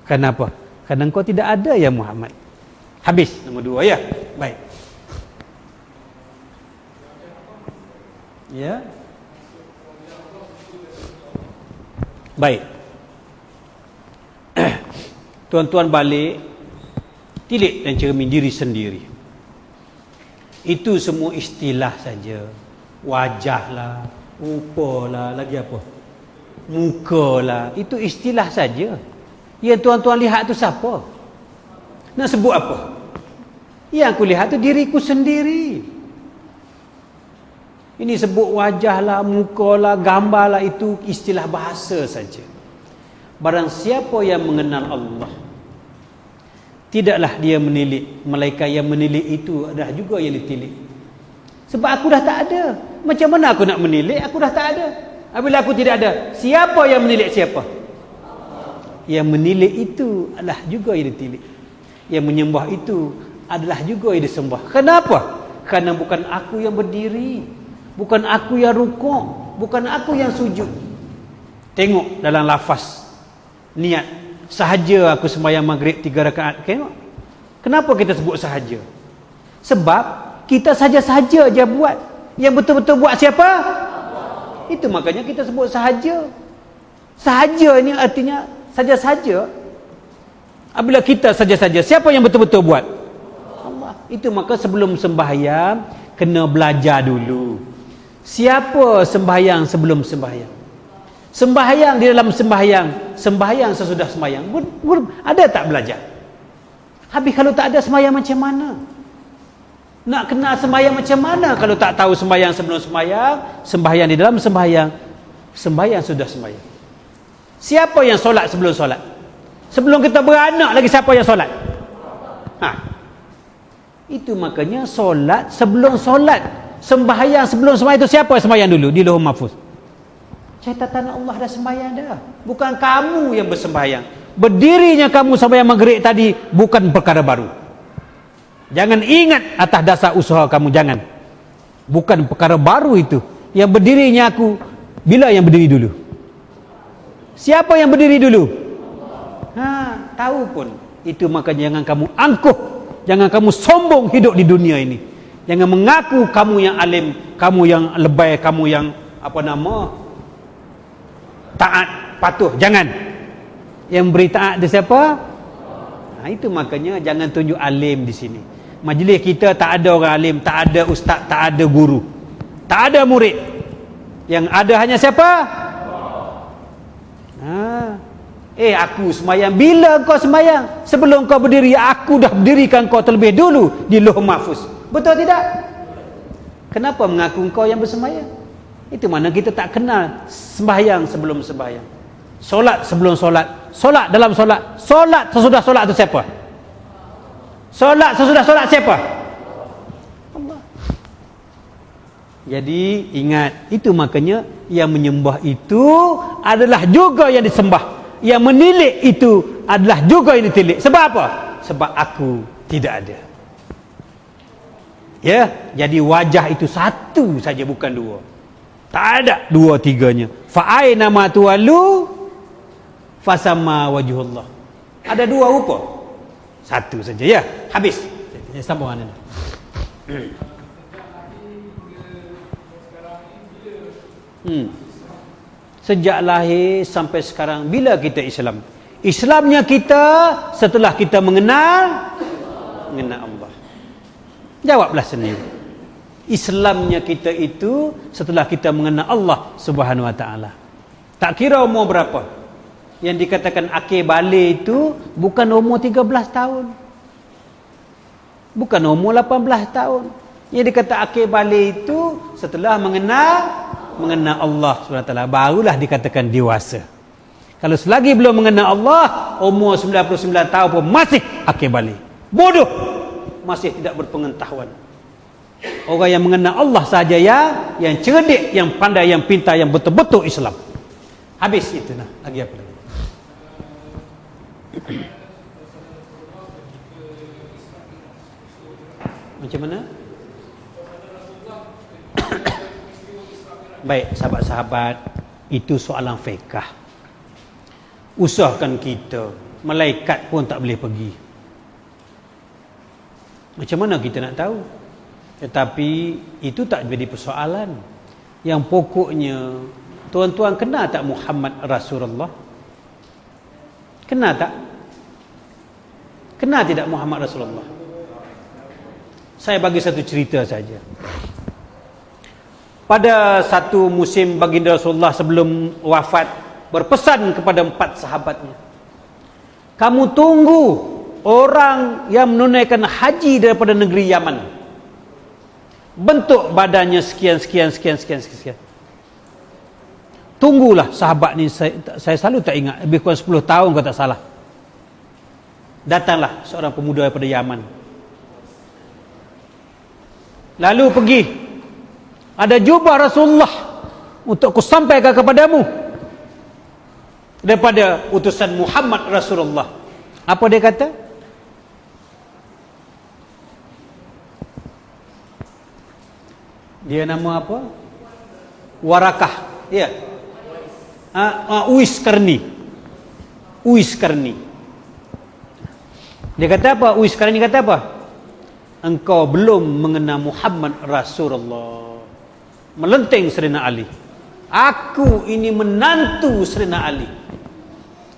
[SPEAKER 1] Kenapa? Karena engkau tidak ada ya Muhammad. Habis nombor 2 ya. Baik. Ya. Baik. Tuan-tuan balik tilik dan cermin diri sendiri. Itu semua istilah saja. Wajahlah, rupalah, lagi apa? Mukalah, itu istilah saja. Yang tuan-tuan lihat tu siapa? Nak sebut apa? Yang aku lihat tu diriku sendiri. Ini sebut wajahlah, mukalah, gambarlah, itu istilah bahasa saja. Barang siapa yang mengenal Allah, tidaklah dia menilik, melainkan yang menilik itu adalah juga yang ditilik. Sebab aku dah tak ada. Macam mana aku nak menilik? Aku dah tak ada. Apabila aku tidak ada, siapa yang menilik siapa? Yang menilik itu adalah juga yang ditilik. Yang menyembah itu adalah juga yang disembah. Kenapa? Karena bukan aku yang berdiri, bukan aku yang rukuk, bukan aku yang sujud. Tengok dalam lafaz niat, sahaja aku sembahyang maghrib 3 rakaat. Tengok. Kenapa kita sebut sahaja? Sebab kita saja-saja je buat. Yang betul-betul buat siapa? Itu makanya kita sebut sahaja. Sahaja ini artinya saja-saja. Apabila kita saja-saja, siapa yang betul-betul buat? Allah. Itu maka sebelum sembahyang kena belajar dulu. Siapa sembahyang sebelum sembahyang? Sembahyang di dalam sembahyang, sembahyang sesudah sembahyang. Ada tak belajar? Habis kalau tak ada sembahyang macam mana? Nak kenal sembahyang macam mana kalau tak tahu sembahyang sebelum sembahyang, sembahyang di dalam sembahyang, sembahyang sudah sembahyang. Siapa yang solat sebelum solat? Sebelum kita beranak lagi siapa yang solat? Itu makanya solat sebelum solat, sembahyang sebelum sembahyang itu siapa yang sembahyang dulu di Lauh Mahfuz? Catatan Allah dah sembahyang dah. Bukan kamu yang bersembahyang. Berdirinya kamu sembahyang maghrib tadi bukan perkara baru. Jangan ingat atas dasar usaha kamu, jangan. Bukan perkara baru itu. Yang berdirinya aku, bila yang berdiri dulu? Siapa yang berdiri dulu? Tahu pun. Itu makanya jangan kamu angkuh, jangan kamu sombong hidup di dunia ini. Jangan mengaku kamu yang alim, kamu yang lebay, kamu yang taat, patuh. Jangan. Yang beri taat dia siapa? Itu makanya jangan tunjuk alim di sini. Majlis kita tak ada orang alim, tak ada ustaz, tak ada guru, tak ada murid. Yang ada hanya siapa? Aku semayang. Bila kau semayang? Sebelum kau berdiri, aku dah berdirikan kau terlebih dulu di Lauh Mahfuz. Betul tidak? Kenapa mengaku kau yang bersemayang? Itu mana kita tak kenal sembahyang sebelum sembahyang, solat sebelum solat, solat dalam solat, solat sesudah solat itu siapa? Solat sesudah solat siapa? Allah. Jadi ingat, itu makanya yang menyembah itu adalah juga yang disembah. Yang menilik itu adalah juga yang ditilik. Sebab apa? Sebab aku tidak ada. Ya, jadi wajah itu satu saja, bukan dua. Tak ada dua tiganya. Fa aina ma tuwallu fasamma wajhullah. Ada dua rupa. Satu saja ya. Habis. Sambungan ini. Sejak lahir sampai sekarang, bila kita Islam? Islamnya kita setelah kita mengenal Allah. Jawablah sendiri. Islamnya kita itu setelah kita mengenal Allah Subhanahu wa taala. Tak kira umur berapa. Yang dikatakan akhir balik itu bukan umur 13 tahun. Bukan umur 18 tahun. Yang dikata akhir balik itu setelah mengenal Allah Subhanahu wa taala, barulah dikatakan dewasa. Kalau selagi belum mengenal Allah, umur 99 tahun pun masih akhir balik. Bodoh. Masih tidak berpengetahuan. Orang yang mengenal Allah saja yang cerdik, yang pandai, yang pintar, yang betul-betul Islam. Habis itu nah. Lagi apa lagi? Macam mana? Baik, sahabat-sahabat, itu soalan fiqh. Usahakan kita, malaikat pun tak boleh pergi. Macam mana kita nak tahu? Tetapi itu tak jadi persoalan. Yang pokoknya, tuan-tuan kenal tak Muhammad Rasulullah? Kenal tak? Kenal tidak Muhammad Rasulullah? Saya bagi satu cerita saja. Pada satu musim baginda Rasulullah sebelum wafat, berpesan kepada 4 sahabatnya, kamu tunggu orang yang menunaikan haji daripada negeri Yaman. Bentuk badannya sekian. Tunggulah sahabat ni, saya selalu tak ingat, lebih kurang 10 tahun kalau tak salah. Datanglah seorang pemuda daripada Yaman. Lalu pergi, ada jubah Rasulullah untuk aku sampaikan kepadamu daripada utusan Muhammad Rasulullah. Apa dia kata? Dia nama apa? Warakah. Ya. Uwais Qarni. Dia kata apa? Uwais Qarni kata apa? Engkau belum mengenal Muhammad Rasulullah. Melenteng Sayyidina Ali. Aku ini menantu Sayyidina Ali.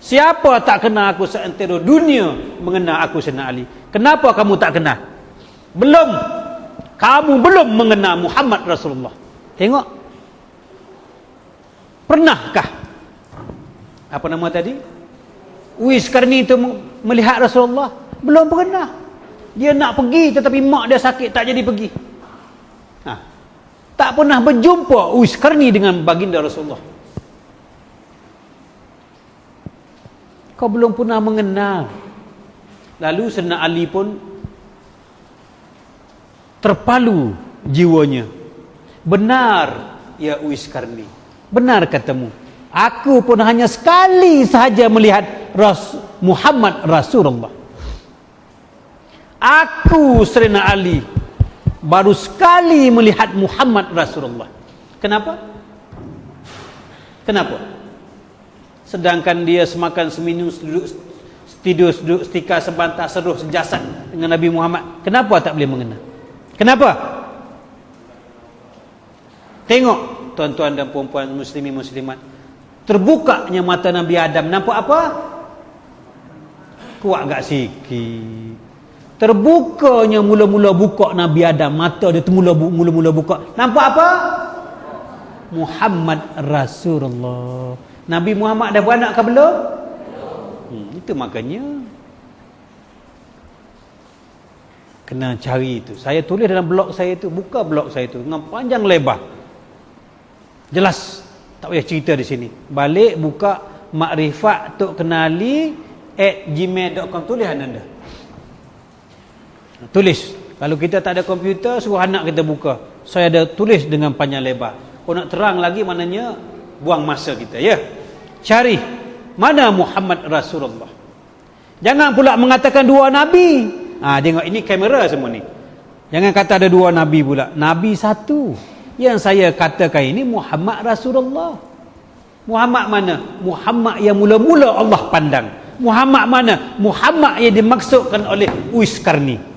[SPEAKER 1] Siapa tak kenal aku seantero dunia mengenal aku Sayyidina Ali? Kenapa kamu tak kenal? Kamu belum mengenal Muhammad Rasulullah. Tengok. Pernahkah? Apa nama tadi? Uwais Qarni itu melihat Rasulullah? Belum pernah. Dia nak pergi tetapi mak dia sakit, tak jadi pergi. Tak pernah berjumpa Uwais Qarni dengan baginda Rasulullah. Kau belum pernah mengenal. Lalu Sayyidina Ali pun terpalu jiwanya. Benar ya Uwais Qarni, benar katamu. Aku pun hanya sekali sahaja melihat Muhammad Rasulullah. Aku Sayyidina Ali baru sekali melihat Muhammad Rasulullah. Kenapa? Sedangkan dia semakan seminum, tidur setika sebantar, seruh sejasad dengan Nabi Muhammad. Kenapa tak boleh mengenal? Kenapa? Tengok tuan-tuan dan puan-puan, muslimin muslimat, terbukanya mata Nabi Adam. Nampak apa? Kuat gak sikit. Terbukanya mula-mula buka Nabi Adam, mata dia mula-mula buka. Nampak apa? Muhammad Rasulullah. Nabi Muhammad dah beranak ke belum? Itu makanya kena cari itu. Saya tulis dalam blog saya itu, buka blog saya itu dengan panjang lebar. Jelas, tak payah cerita di sini. Balik buka makrifat.kenali@gmail.com, tulis anda. Tulis. Kalau kita tak ada komputer, suruh anak kita buka. Saya ada tulis dengan panjang lebar. Kalau nak terang lagi, maknanya buang masa kita, ya. Cari mana Muhammad Rasulullah. Jangan pula mengatakan 2 nabi. Tengok ini kamera semua ni. Jangan kata ada 2 nabi pula. Nabi 1. Yang saya katakan ini Muhammad Rasulullah. Muhammad mana? Muhammad yang mula-mula Allah pandang. Muhammad mana? Muhammad yang dimaksudkan oleh Uwais Qarni.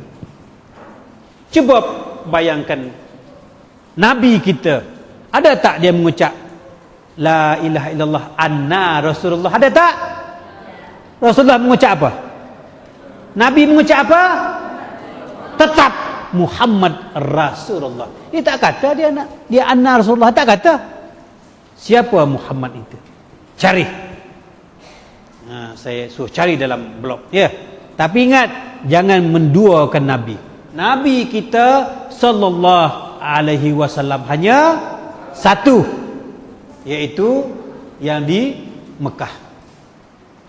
[SPEAKER 1] Cuba bayangkan Nabi kita, ada tak dia mengucap La ilaha illallah anna Rasulullah? Ada tak? Rasulullah mengucap apa? Nabi mengucap apa? Tetap Muhammad Rasulullah. Dia tak kata dia anak Rasulullah, tak kata. Siapa Muhammad itu? Cari. Saya suruh cari dalam blog, ya. Tapi ingat, jangan menduakan Nabi. Nabi kita sallallahu alaihi wasallam hanya satu, iaitu yang di Mekah.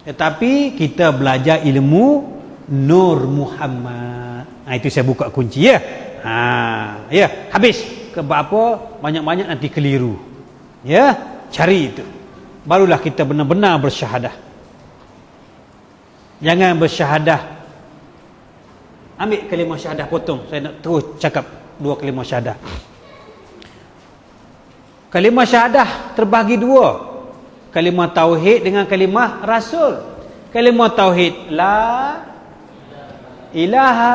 [SPEAKER 1] Tetapi kita belajar ilmu Nur Muhammad. Itu saya buka kunci, ya. Ya, habis. Kebab apa? Banyak-banyak nanti keliru. Ya, cari itu. Barulah kita benar-benar bersyahadah. Jangan bersyahadah. Ambil kalimah syahadah, potong. Saya nak terus cakap dua kalimah syahadah. Kalimah syahadah terbagi dua. Kalimah tauhid dengan kalimah rasul. Kalimah tauhid, la ilaha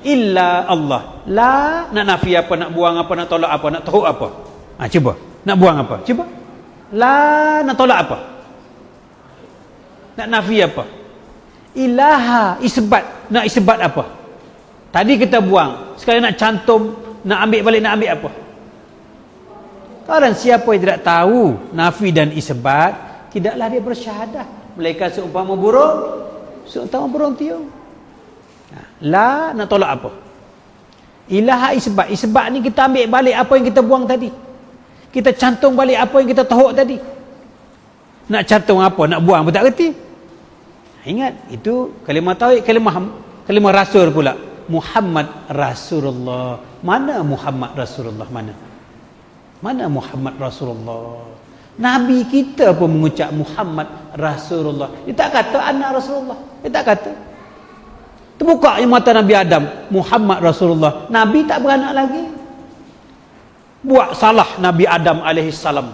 [SPEAKER 1] illa Allah. La, nak nafi apa, nak buang apa, nak tolak apa, nak teruk apa? Cuba. Nak buang apa? Cuba. La, nak tolak apa? Nak nafi apa? Ilaha, isbat. Nak isbat apa? Tadi kita buang. Sekarang nak cantum, nak ambil balik, nak ambil apa? Kalau siapa yang tidak tahu nafi dan isbat, tidaklah dia bersyahadah. Mereka seumpama burung, seumpama burung tiung. La, nak tolak apa? Ilaha, isbat. Isbat ni kita ambil balik apa yang kita buang tadi. Kita cantum balik apa yang kita tahuk tadi. Nak cantum apa, nak buang pun tak reti. Ingat, itu kalimah tauhid, kalimah rasul pula. Muhammad Rasulullah. Mana Muhammad Rasulullah? Mana Muhammad Rasulullah? Nabi kita pun mengucap Muhammad Rasulullah. Dia tak kata anak Rasulullah. Dia tak kata. Terbuka mata Nabi Adam, Muhammad Rasulullah. Nabi tak beranak lagi. Buat salah Nabi Adam alaihissalam,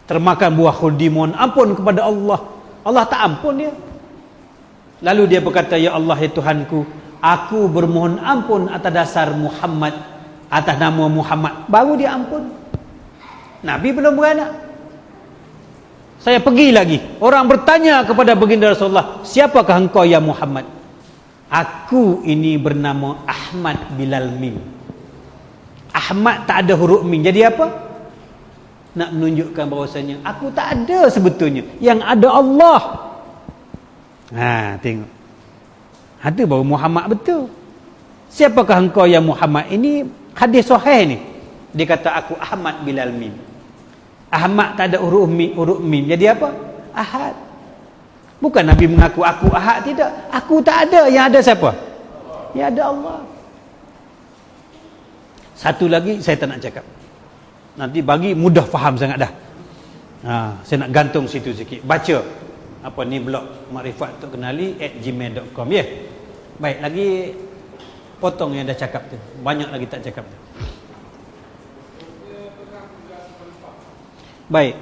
[SPEAKER 1] termakan buah khuldi, mohon ampun kepada Allah. Allah tak ampun dia. Lalu dia berkata, ya Allah, ya Tuhanku, aku bermohon ampun atas dasar Muhammad, atas nama Muhammad. Baru dia ampun. Nabi belum beranak. Saya pergi lagi. Orang bertanya kepada baginda Rasulullah, siapakah engkau ya Muhammad? Aku ini bernama Ahmad Bilal Mim. Ahmad tak ada huruf Mim. Jadi apa? Nak menunjukkan bahawasanya aku tak ada sebetulnya. Yang ada Allah. Tengok. Ada baru Muhammad betul. Siapakah engkau ya Muhammad? Ini hadis sahih ni. Dia kata aku Ahmad Bilal Mim. Ahmad tak ada huruf Mim. Jadi apa? Ahad. Bukan Nabi mengaku aku ahad, tidak. Aku tak ada. Yang ada siapa? Yang ada Allah. Satu lagi saya tak nak cakap. Nanti bagi mudah faham sangat dah. Saya nak gantung situ sikit. Baca apa ni blog makrifat.kenali@gmail.com, ya. Baik, lagi potong yang dah cakap tu. Banyak lagi tak cakap tu. Baik.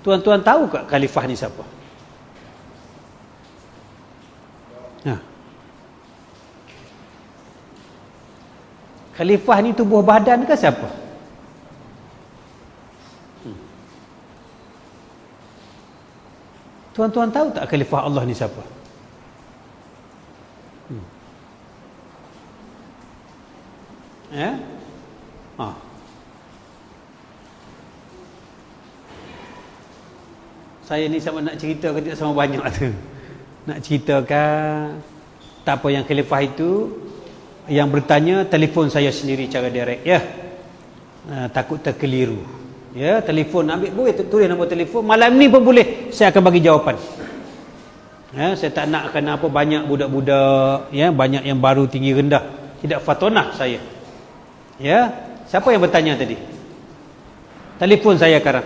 [SPEAKER 1] Tuan-tuan tahu tak khalifah ni siapa? Khalifah ni tubuh badan ke siapa? Tuan-tuan tahu tak khalifah Allah ni siapa? Saya ni sama nak cerita ke tidak sama banyak tu. Nak ceritakan tak apa, yang khalifah itu yang bertanya telefon saya sendiri cara direct, ya. Takut terkeliru. Ya, telefon ambil, boleh tulis nombor telefon. Malam ni pun boleh saya akan bagi jawapan. Ya, saya tak nak kena apa banyak budak-budak, ya, banyak yang baru tinggi rendah. Tidak fatonah saya. Ya, siapa yang bertanya tadi? Telefon saya sekarang.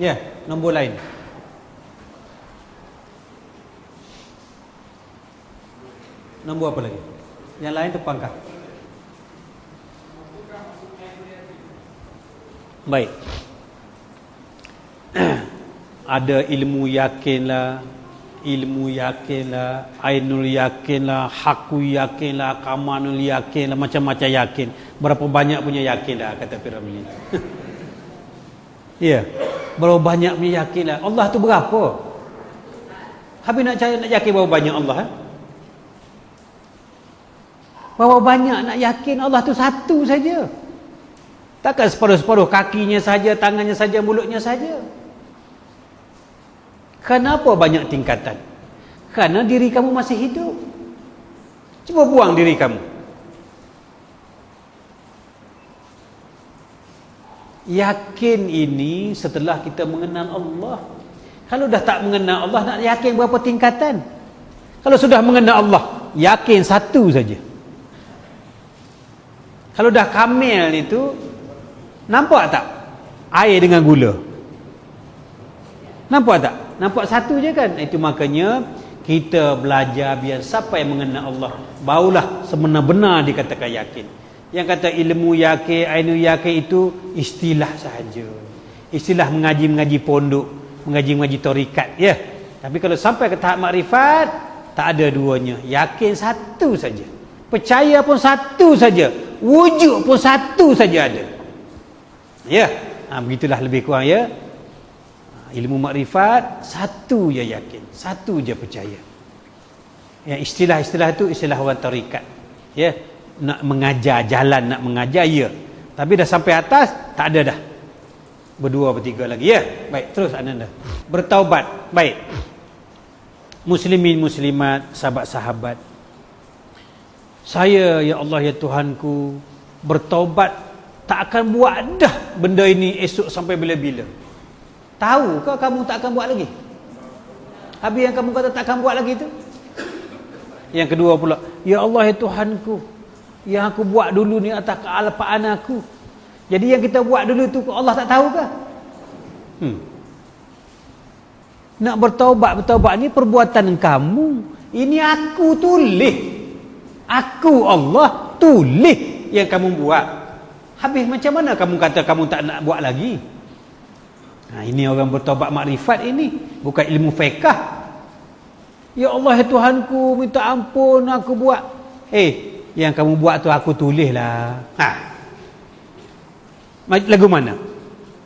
[SPEAKER 1] Ya, nombor lain. Nombor apa lagi? Yang lain terpangkah. Baik. Ada ilmu yakinlah, ainul yakinlah, haku yakinlah, kamanul yakinlah, macam-macam yakin. Berapa banyak punya yakin dah kata Piramli. Ya. Berapa banyak punya yakinlah. Allah tu berapa? Habis nak yakin berapa banyak Allah, Berapa banyak nak yakin Allah tu satu saja. Takkan separuh-separuh kakinya saja, tangannya saja, mulutnya saja. Kenapa banyak tingkatan? Karena diri kamu masih hidup. Cuba buang diri kamu. Yakin ini setelah kita mengenal Allah. Kalau dah tak mengenal Allah, nak yakin berapa tingkatan? Kalau sudah mengenal Allah, yakin satu saja. Kalau dah kamil itu, nampak tak air dengan gula? Nampak tak? Nampak satu je kan? Itu makanya kita belajar biar siapa yang mengenal Allah, barulah sebenar-benar dikatakan yakin. Yang kata ilmu yakin, ainu yakin itu istilah sahaja. Istilah mengaji pondok, mengaji tarikat, ya. Tapi kalau sampai ke tahap makrifat, tak ada duanya. Yakin satu saja. Percaya pun satu saja. Wujud pun satu saja ada. Ya, begitulah lebih kurang, ya. Ilmu makrifat satu je yakin, satu je percaya. Yang istilah-istilah itu istilah orang tarikat. Ya, nak mengajar jalan, nak mengajar, ya. Tapi dah sampai atas tak ada dah. Berdua bertiga lagi, ya. Baik, terus Ananda. Bertaubat. Baik. Muslimin muslimat, sahabat-sahabat. Saya, ya Allah, ya Tuhanku, bertaubat tak akan buat dah benda ini esok sampai bila-bila. Tahukah kamu tak akan buat lagi? Habis yang kamu kata tak akan buat lagi tu. Yang kedua pula, ya Allah, ya Tuhanku, yang aku buat dulu ni atas kealpaan aku. Jadi yang kita buat dulu tu Allah tak tahu ke? Nak bertaubat ni perbuatan kamu. Ini aku tulis. Aku Allah tulis yang kamu buat. Habis macam mana kamu kata kamu tak nak buat lagi? Ini orang bertaubat makrifat ini, bukan ilmu fiqh. Ya Allah, ya Tuhanku, minta ampun aku buat. Yang kamu buat tu aku tulis lah. Lagu mana?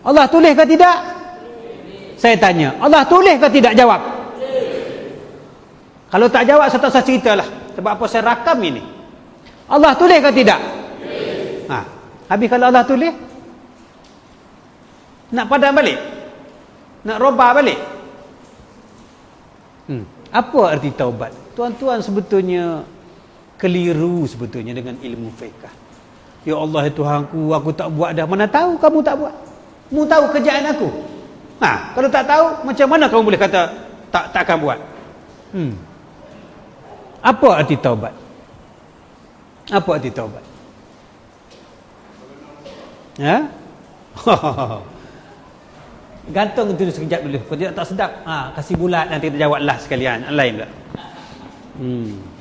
[SPEAKER 1] Allah tulis ke tidak? Saya tanya, Allah tulis ke tidak? Jawab. Kalau tak jawab, saya tak usah ceritalah. Sebab apa saya rakam ini? Allah tulis ke tidak? Habis kalau Allah tulis, nak padam balik? Nak robah balik? Apa arti taubat? Tuan-tuan sebetulnya keliru sebetulnya dengan ilmu fiqh. Ya Allah, ya Tuhanku, aku tak buat dah. Mana tahu kamu tak buat? Mu tahu kerjaan aku? Kalau tak tahu, macam mana kamu boleh kata tak akan buat? Apa arti taubat? Apa arti taubat? Gantung itu sekejap dulu. Kalau tidak tak sedap, kasih bulat, nanti kita jawab last sekalian. Lain pula.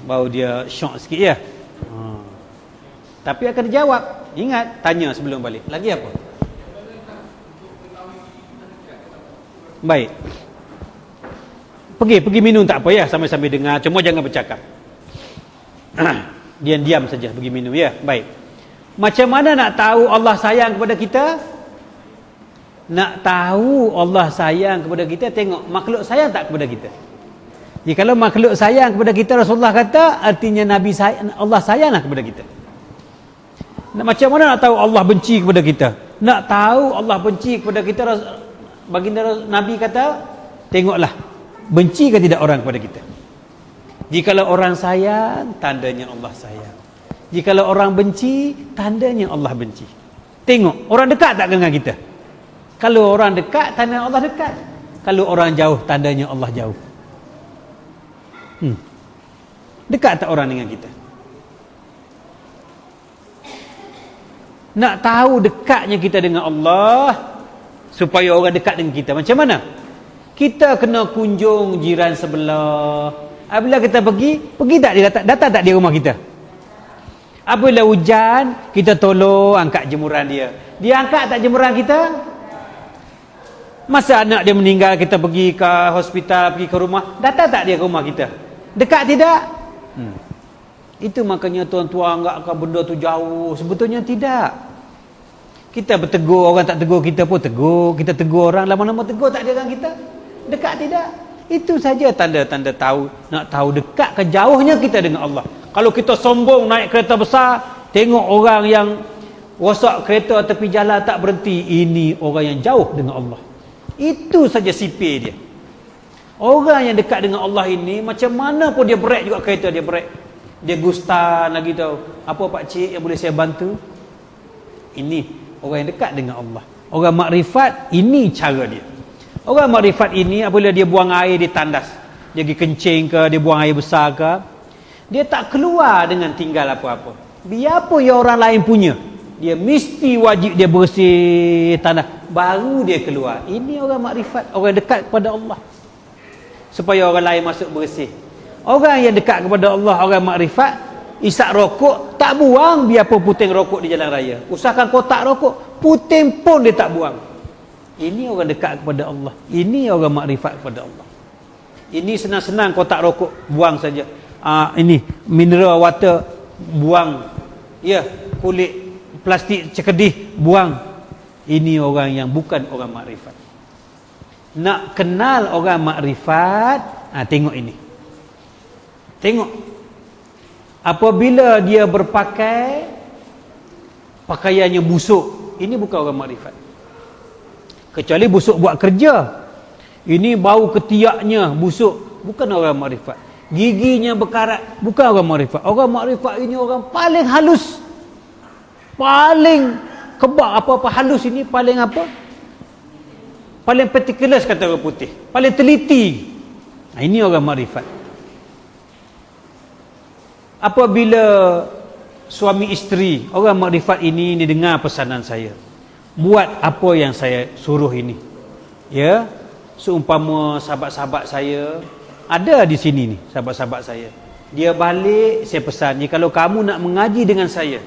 [SPEAKER 1] Baru dia shock sikit, ya. Tapi akan dijawab. Ingat, tanya sebelum balik. Lagi apa? Baik. Pergi minum tak apa, ya. Sambil-sambil dengar. Cuma jangan bercakap. Diam-diam saja pergi minum, ya. Baik. Macam mana nak tahu Allah sayang kepada kita? Nak tahu Allah sayang kepada kita, tengok makhluk sayang tak kepada kita. Jikalau makhluk sayang kepada kita, Rasulullah kata, artinya Nabi sayang, Allah sayanglah kepada kita. Macam mana nak tahu Allah benci kepada kita? Nak tahu Allah benci kepada kita, baginda Nabi kata, tengoklah benci ke tidak orang kepada kita. Jikalau orang sayang, tandanya Allah sayang. Jikalau orang benci, tandanya Allah benci. Tengok, orang dekat tak dengan kita? Kalau orang dekat, tandanya Allah dekat. Kalau orang jauh, tandanya Allah jauh. Dekat tak orang dengan kita? Nak tahu dekatnya kita dengan Allah, supaya orang dekat dengan kita, macam mana? Kita kena kunjung jiran sebelah. Apabila kita pergi tak dia datang tak dia rumah kita? Apabila hujan, kita tolong angkat jemuran dia. Dia angkat tak jemuran kita? Masa anak dia meninggal, kita pergi ke hospital, pergi ke rumah, datang tak dia ke rumah kita? Dekat tidak? Itu makanya tuan-tuan anggap benda tu jauh. Sebetulnya tidak. Kita bertegur, orang tak tegur kita pun tegur. Kita tegur orang, lama-lama tegur tak dia dengan kita? Dekat tidak? Itu saja tanda-tanda tahu. Nak tahu dekat ke jauhnya kita dengan Allah. Kalau kita sombong naik kereta besar, tengok orang yang rosak kereta tepi jalan tak berhenti, ini orang yang jauh dengan Allah. Itu saja sipir dia. Orang yang dekat dengan Allah ini, macam mana pun dia break juga kereta, dia break. Dia gustan lagi tahu. Apa pak cik yang boleh saya bantu? Ini orang yang dekat dengan Allah. Orang makrifat, ini cara dia. Orang makrifat ini apabila dia buang air, dia tandas. Dia pergi kencing ke, dia buang air besar ke, dia tak keluar dengan tinggal apa-apa. Biarpun yang orang lain punya, dia mesti wajib dia bersih tanah, baru dia keluar. Ini orang makrifat, orang dekat kepada Allah, supaya orang lain masuk bersih. Orang yang dekat kepada Allah, orang makrifat, isap rokok tak buang, biarpun puting rokok di jalan raya. Usahakan kotak rokok, puting pun dia tak buang. Ini orang dekat kepada Allah. Ini orang makrifat kepada Allah. Ini senang-senang, kotak rokok buang saja. Ini mineral water buang. Ya, kulit plastik cekedih buang. Ini orang yang bukan orang makrifat. Nak kenal orang makrifat, tengok ini. Tengok. Apabila dia berpakai pakaiannya busuk, ini bukan orang makrifat. Kecuali busuk buat kerja. Ini bau ketiaknya busuk, bukan orang makrifat. Giginya berkarat, bukan orang makrifat. Orang makrifat ini orang paling halus, paling kebak, apa-apa halus ini paling apa? Paling meticulous kata orang putih, paling teliti. Ini orang makrifat. Apabila suami isteri, orang makrifat ini dengar pesanan saya, buat apa yang saya suruh ini. Ya, seumpama sahabat-sahabat saya ada di sini nih, sahabat-sahabat saya. Dia balik, saya pesan, jika kalau kamu nak mengaji dengan saya,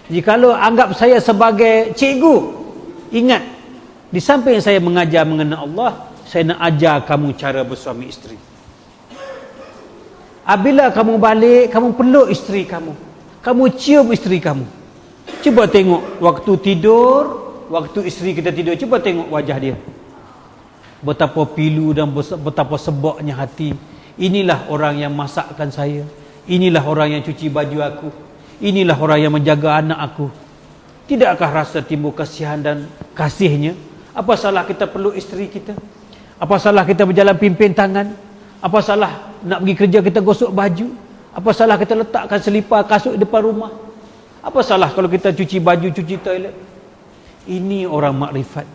[SPEAKER 1] jikalau anggap saya sebagai cikgu, ingat, di samping saya mengajar mengenai Allah, saya nak ajar kamu cara bersuami isteri. Apabila kamu balik, kamu peluk isteri kamu, kamu cium isteri kamu. Cuba tengok waktu tidur, waktu isteri kita tidur, cuba tengok wajah dia, betapa pilu dan betapa sebabnya hati. Inilah orang yang masakkan saya, inilah orang yang cuci baju aku, inilah orang yang menjaga anak aku. Tidakkah rasa timbul kasihan dan kasihnya? Apa salah kita peluk isteri kita? Apa salah kita berjalan pimpin tangan? Apa salah nak pergi kerja kita gosok baju? Apa salah kita letakkan selipar kasut depan rumah? Apa salah kalau kita cuci baju, cuci toilet? Ini orang makrifat.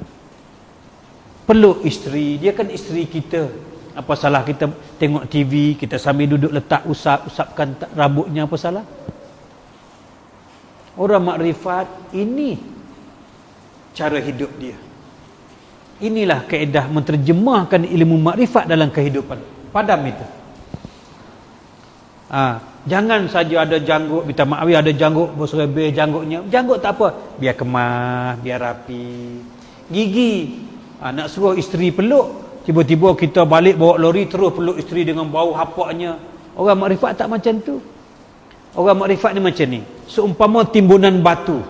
[SPEAKER 1] Peluk isteri, dia kan isteri kita. Apa salah kita tengok TV, kita sambil duduk letak usapkan rambutnya, apa salah? Orang makrifat, ini cara hidup dia. Inilah kaedah menterjemahkan ilmu makrifat dalam kehidupan. Padam itu. Jangan saja ada janggut, minta maaf ada janggut berserebeh janggutnya. Janggut tak apa, biar kemas, biar rapi. Gigi, nak suruh isteri peluk, tiba-tiba kita balik bawa lori terus peluk isteri dengan bau hapaknya. Orang makrifat tak macam tu. Orang makrifat ni macam ni, seumpama timbunan batu,